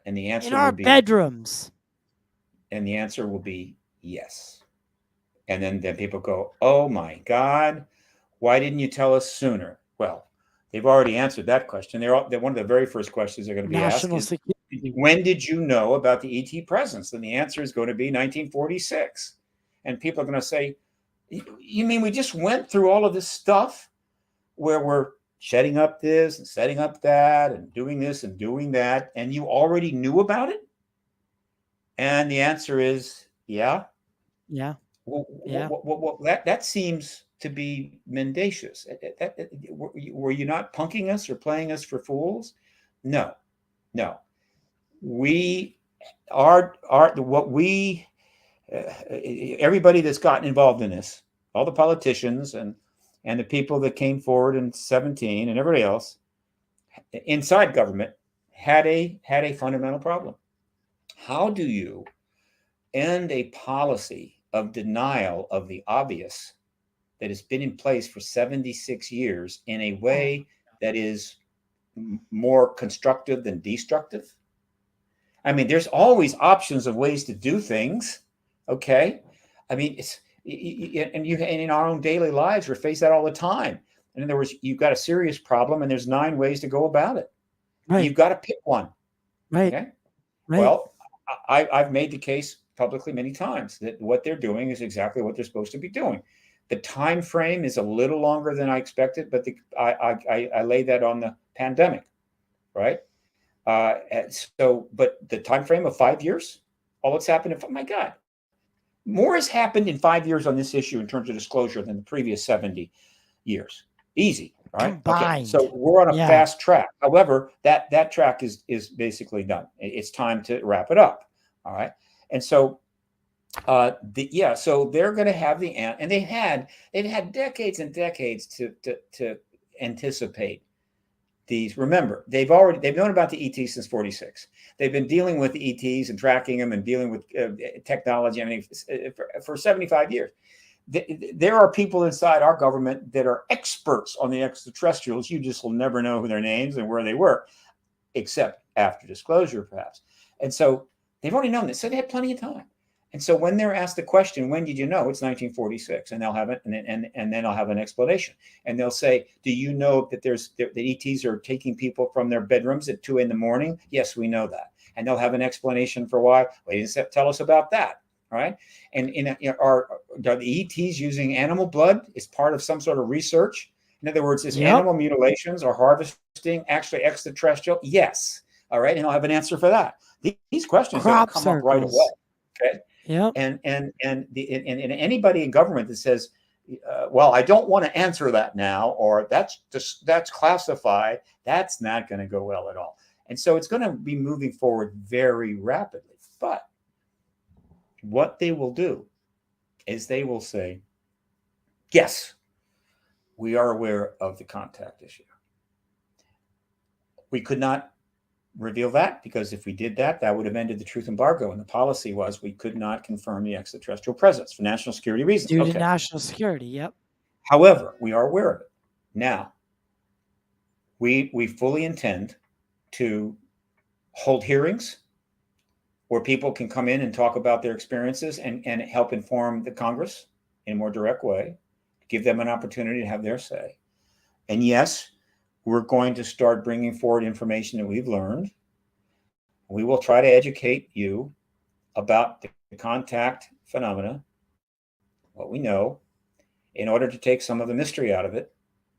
And the answer in our bedrooms. And the answer will be yes. And then people go, oh my God, why didn't you tell us sooner? Well, they've already answered that question. They're one of the very first questions they're going to be asked is, when did you know about the ET presence? And the answer is going to be 1946. And people are going to say, you mean we just went through all of this stuff where we're setting up this and setting up that and doing this and doing that, and you already knew about it? And the answer is, yeah. Well, that seems to be mendacious. Were you not punking us or playing us for fools? No. We are what we everybody that's gotten involved in this, all the politicians and the people that came forward in 17 and everybody else inside government had a fundamental problem. How do you end a policy of denial of the obvious that has been in place for 76 years in a way that is more constructive than destructive? I mean, there's always options of ways to do things. Okay. I mean, and in our own daily lives, we face that all the time. In other words, you've got a serious problem and there's 9 ways to go about it. Right. You've got to pick one. Right. Okay. Right. Well, I've made the case publicly many times that what they're doing is exactly what they're supposed to be doing. The time frame is a little longer than I expected, but I lay that on the pandemic, right? But the time frame of 5 years, all that's happened. My God, more has happened in 5 years on this issue in terms of disclosure than the previous 70 years. Easy, right? Combined. Okay, so we're on a fast track. However, that track is basically done. It's time to wrap it up. All right, and so so they're going to have and they've had decades and decades to anticipate these. Remember, they've known about the ETs since 46. They've been dealing with the ETs and tracking them and dealing with technology. I mean, for 75 years. There are people inside our government that are experts on the extraterrestrials. You just will never know who their names and where they were, except after disclosure, perhaps. And so they've already known this, so they had plenty of time. And so when they're asked the question, when did you know? It's 1946, and they'll have it, and then I'll have an explanation. And they'll say, do you know that the ETs are taking people from their bedrooms at 2 a.m? Yes, we know that. And they'll have an explanation for why. Well, you didn't tell us about that. All right. And are the ETs using animal blood as part of some sort of research? In other words, is animal mutilations or harvesting actually extraterrestrial? Yes. All right. And I'll have an answer for that. These questions don't come up right away. Okay. Yeah. And anybody in government that says, well, I don't want to answer that now, or that's classified, that's not going to go well at all. And so it's going to be moving forward very rapidly. But what they will do is they will say, yes, we are aware of the contact issue. We could not reveal that because if we did that, that would have ended the truth embargo. And the policy was we could not confirm the extraterrestrial presence for national security reasons. Due to national security, yep. However, we are aware of it. Now, we fully intend to hold hearings where people can come in and talk about their experiences and help inform the Congress in a more direct way, give them an opportunity to have their say. And yes, we're going to start bringing forward information that we've learned. We will try to educate you about the contact phenomena, what we know, in order to take some of the mystery out of it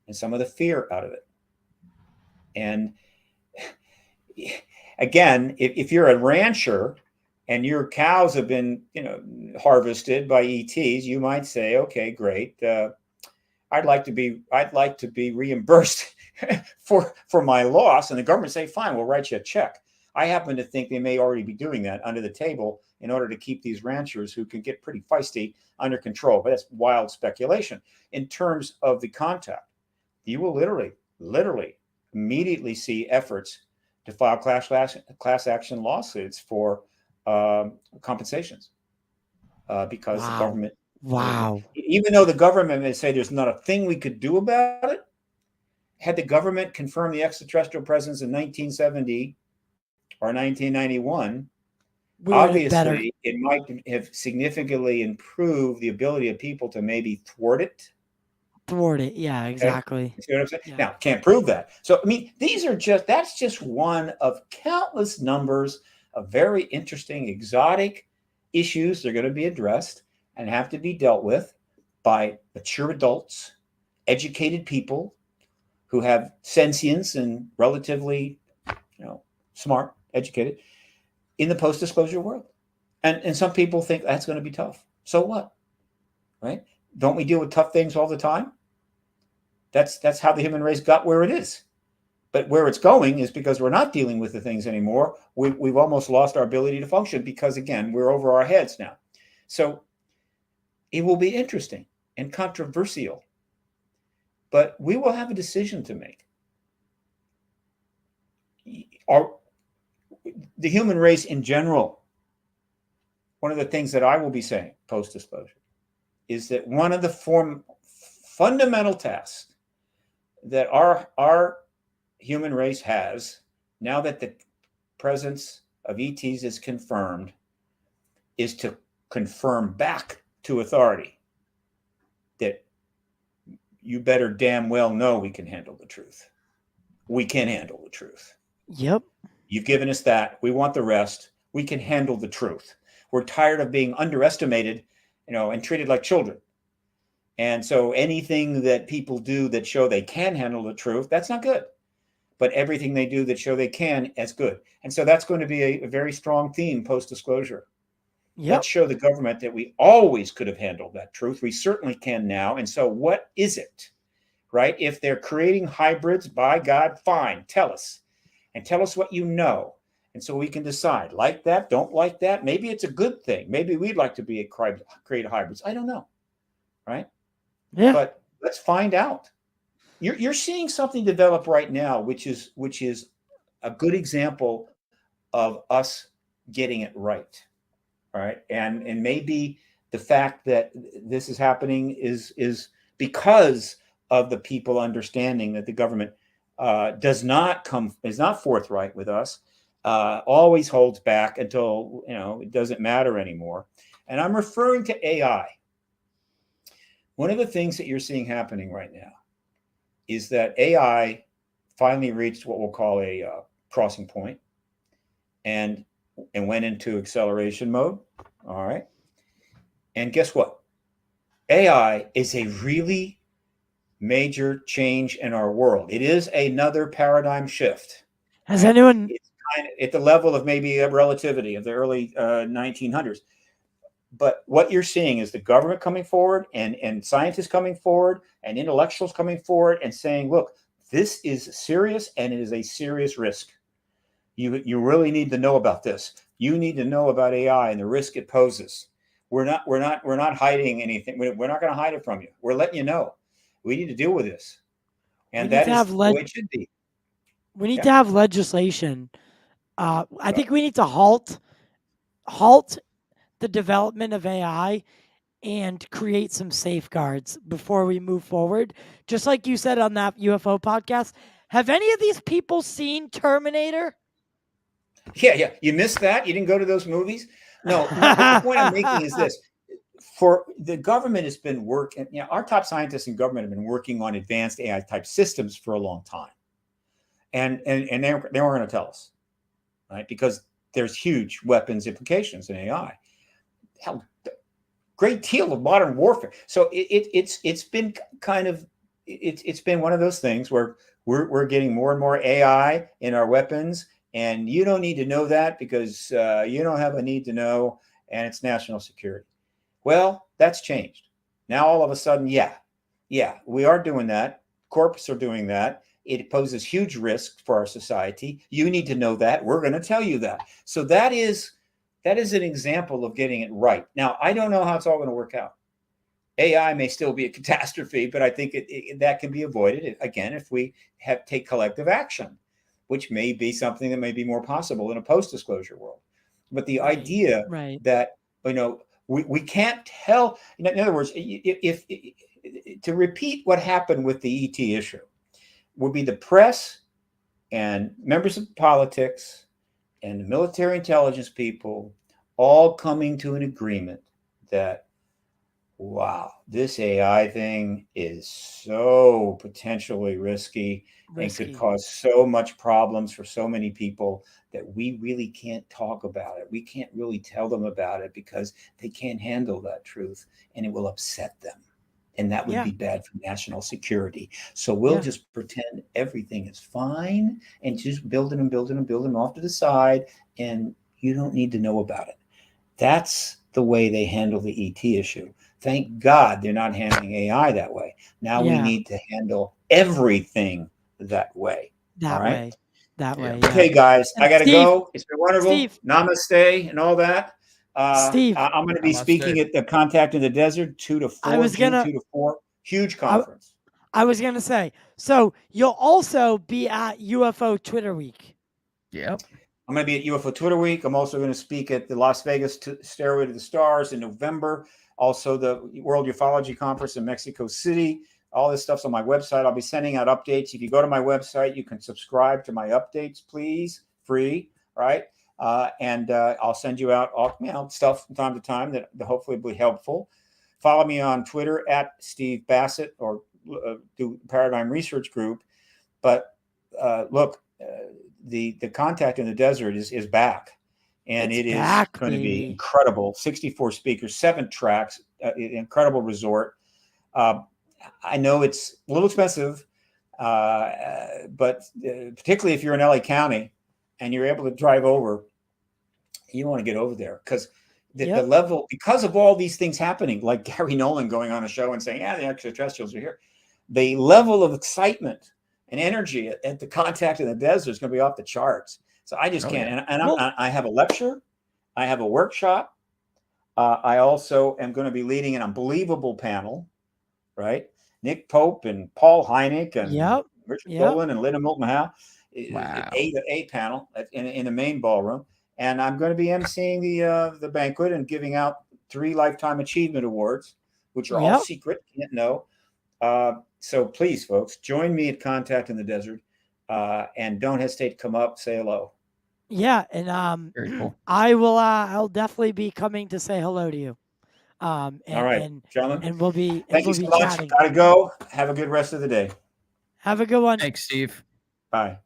and some of the fear out of it. And again, if you're a rancher and your cows have been, harvested by ETs, you might say, okay, great. I'd like to be reimbursed for my loss. And the government say, fine, we'll write you a check. I happen to think they may already be doing that under the table in order to keep these ranchers who can get pretty feisty under control. But that's wild speculation. In terms of the contact, you will literally immediately see efforts to file class action lawsuits for compensations because the government. Wow. Even though the government may say there's not a thing we could do about it, had the government confirmed the extraterrestrial presence in 1970 or 1991, obviously it might have significantly improved the ability of people to maybe thwart it. Yeah, exactly. You see what I'm saying? Yeah. Now, can't prove that. So, I mean, that's just one of countless numbers of very interesting, exotic issues that are going to be addressed and have to be dealt with by mature adults, educated people who have sentience and relatively, smart, educated in the post-disclosure world. And some people think that's going to be tough. So what? Right? Don't we deal with tough things all the time? That's how the human race got where it is. But where it's going is because we're not dealing with the things anymore. We've almost lost our ability to function because, again, we're over our heads now. So it will be interesting and controversial, but we will have a decision to make. The human race in general, one of the things that I will be saying post-disclosure is that one of the fundamental tasks that our human race has, now that the presence of ETs is confirmed, is to confirm back to authority that you better damn well know we can handle the truth. We can handle the truth. Yep. You've given us that. We want the rest. We can handle the truth. We're tired of being underestimated, and treated like children. And so anything that people do that show they can handle the truth, that's not good. But everything they do that show they can, that's good. And so that's going to be a very strong theme post-disclosure. Yep. Let's show the government that we always could have handled that truth. We certainly can now. And so what is it, right? If they're creating hybrids, by God, fine, tell us. And tell us what you know. And so we can decide, like that, don't like that. Maybe it's a good thing. Maybe we'd like to create hybrids. I don't know, right? Yeah. But let's find out. You're seeing something develop right now, which is a good example of us getting it right. All right. And maybe the fact that this is happening is because of the people understanding that the government is not forthright with us, always holds back until it doesn't matter anymore. And I'm referring to AI. One of the things that you're seeing happening right now is that AI finally reached what we'll call a crossing point and went into acceleration mode. All right. And guess what? AI is a really major change in our world. It is another paradigm shift. Has anyone? It's kind of at the level of maybe a relativity of the early 1900s. But what you're seeing is the government coming forward and scientists coming forward and intellectuals coming forward and saying, look, this is serious and it is a serious risk. You really need to know about this. You need to know about AI and the risk it poses. We're not hiding anything. We're not going to hide it from you. We're letting you know. We need to deal with this, We and need that to is have the way it should be. we need Yeah. to have legislation. I Right. think we need to halt the development of AI and create some safeguards before we move forward. Just like you said on that UFO podcast, have any of these people seen Terminator? Yeah. You missed that. You didn't go to those movies. No. But the point I'm making is this: for the government has been working. Our top scientists in government have been working on advanced AI type systems for a long time, and they weren't going to tell us, right? Because there's huge weapons implications in AI. Hell, great deal of modern warfare. So it's been kind of it's been one of those things where we're getting more and more AI in our weapons, and you don't need to know that because you don't have a need to know, and it's national security. Well, that's changed. Now all of a sudden, yeah, we are doing that. Corps are doing that. It poses huge risk for our society. You need to know that. We're going to tell you that. So that is an example of getting it right. Now, I don't know how it's all going to work out. AI may still be a catastrophe, but I think that can be avoided, again, if we take collective action, which may be something that may be more possible in a post-disclosure world. But the idea that, we can't tell, in other words, if to repeat what happened with the ET issue, would be the press and members of politics and the military intelligence people all coming to an agreement that, wow, this AI thing is so potentially risky and could cause so much problems for so many people that we really can't talk about it. We can't really tell them about it because they can't handle that truth and it will upset them. And that would be bad for national security. So we'll just pretend everything is fine and just building them off to the side, and you don't need to know about it. That's the way they handle the ET issue. Thank God they're not handling AI that way. Now we need to handle everything that way. All right? That way. Okay, guys, I got to Steve, go. It's been wonderful. Steve. Namaste and all that. Steve, I'm going to be speaking at the Contact in the Desert 2 to 4, June 2 to 4. Huge conference. I was going to say, so you'll also be at UFO Twitter Week. Yep. I'm going to be at UFO Twitter Week. I'm also going to speak at the Las Vegas Stairway to the Stars in November. Also, the World Ufology Conference in Mexico City. All this stuff's on my website. I'll be sending out updates. If you go to my website, you can subscribe to my updates, please. Free, right? And I'll send you out all stuff from time to time that hopefully will be helpful. Follow me on Twitter at Steve Bassett or do Paradigm Research Group. But look, the Contact in the Desert is back. And it is going to be incredible. 64 speakers, 7 tracks, incredible resort. I know it's a little expensive, but particularly if you're in LA County and you're able to drive over, you want to get over there because the level, because of all these things happening, like Gary Nolan going on a show and saying, the extraterrestrials are here. The level of excitement and energy at the Contact in the Desert is going to be off the charts. So I just can't. And I have a lecture. I have a workshop. I also am going to be leading an unbelievable panel, right? Nick Pope and Paul Hynek and Richard Dolan and Linda Moulton Howe. Wow. A panel in the main ballroom. And I'm going to be emceeing the banquet and giving out 3 Lifetime Achievement Awards, which are all secret, can't know. So please, folks, join me at Contact in the Desert, and don't hesitate to come up, say hello. Yeah, and Very cool. I'll definitely be coming to say hello to you. All right, gentlemen. And we'll be Thank you so much. Chatting. Gotta go. Have a good rest of the day. Have a good one. Thanks, Steve. Bye.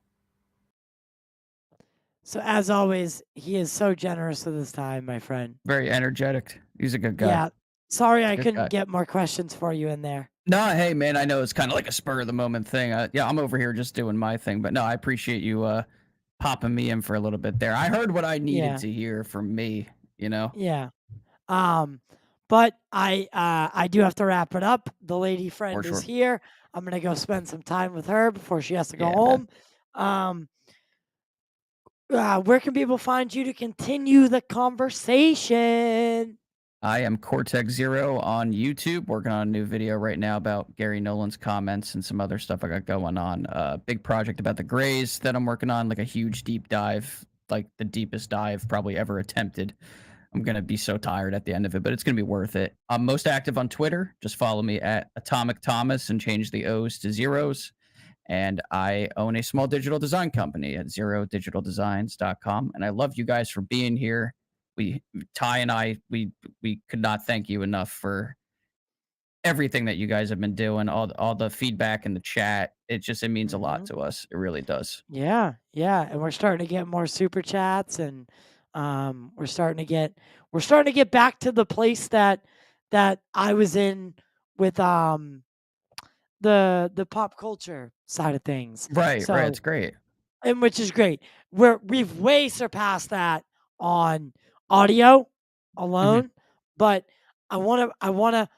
So as always, he is so generous with his time, my friend. Very energetic. He's a good guy. Yeah. Sorry I couldn't get more questions for you in there. No, hey man, I know it's kind of like a spur of the moment thing. I'm over here just doing my thing, but no, I appreciate you popping me in for a little bit there. I heard what I needed to hear from me, Yeah. But I do have to wrap it up. The lady friend is here. I'm gonna go spend some time with her before she has to go home. Where can people find you to continue the conversation? I am Cortex Zero on YouTube, working on a new video right now about Gary Nolan's comments and some other stuff I got going on. Big project about the Greys that I'm working on, like a huge deep dive, like the deepest dive probably ever attempted. I'm gonna be so tired at the end of it, but it's gonna be worth it. I'm most active on Twitter. Just follow me at Atomic Thomas and change the O's to zeros. And I own a small digital design company at zerodigitaldesigns.com. And I love you guys for being here. Ty and I, we could not thank you enough for everything that you guys have been doing, all the feedback in the chat. It means a lot to us. It really does. Yeah, yeah, and we're starting to get more super chats, and we're starting to get back to the place that I was in with the pop culture side of things. Right, right. So, It's great. and which is great. We've way surpassed that on audio Mhm. alone, but I wanna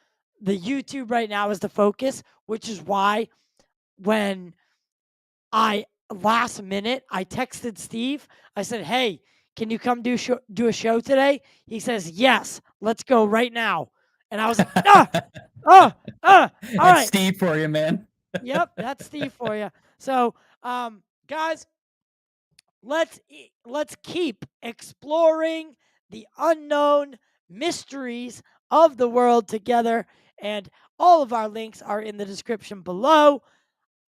the YouTube right now is the focus, which is why when I last minute, I texted Steve. I said, "Hey, can you come do a show today?" He says, "Yes, let's go right now." And I was like, "Ah, ah, all That's right." Steve for you, man. Yep, that's Steve for you. So, guys, let's keep exploring the unknown mysteries of the world together, and all of our links are in the description below.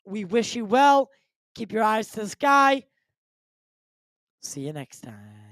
We wish you well. Keep your eyes to the sky. See you next time.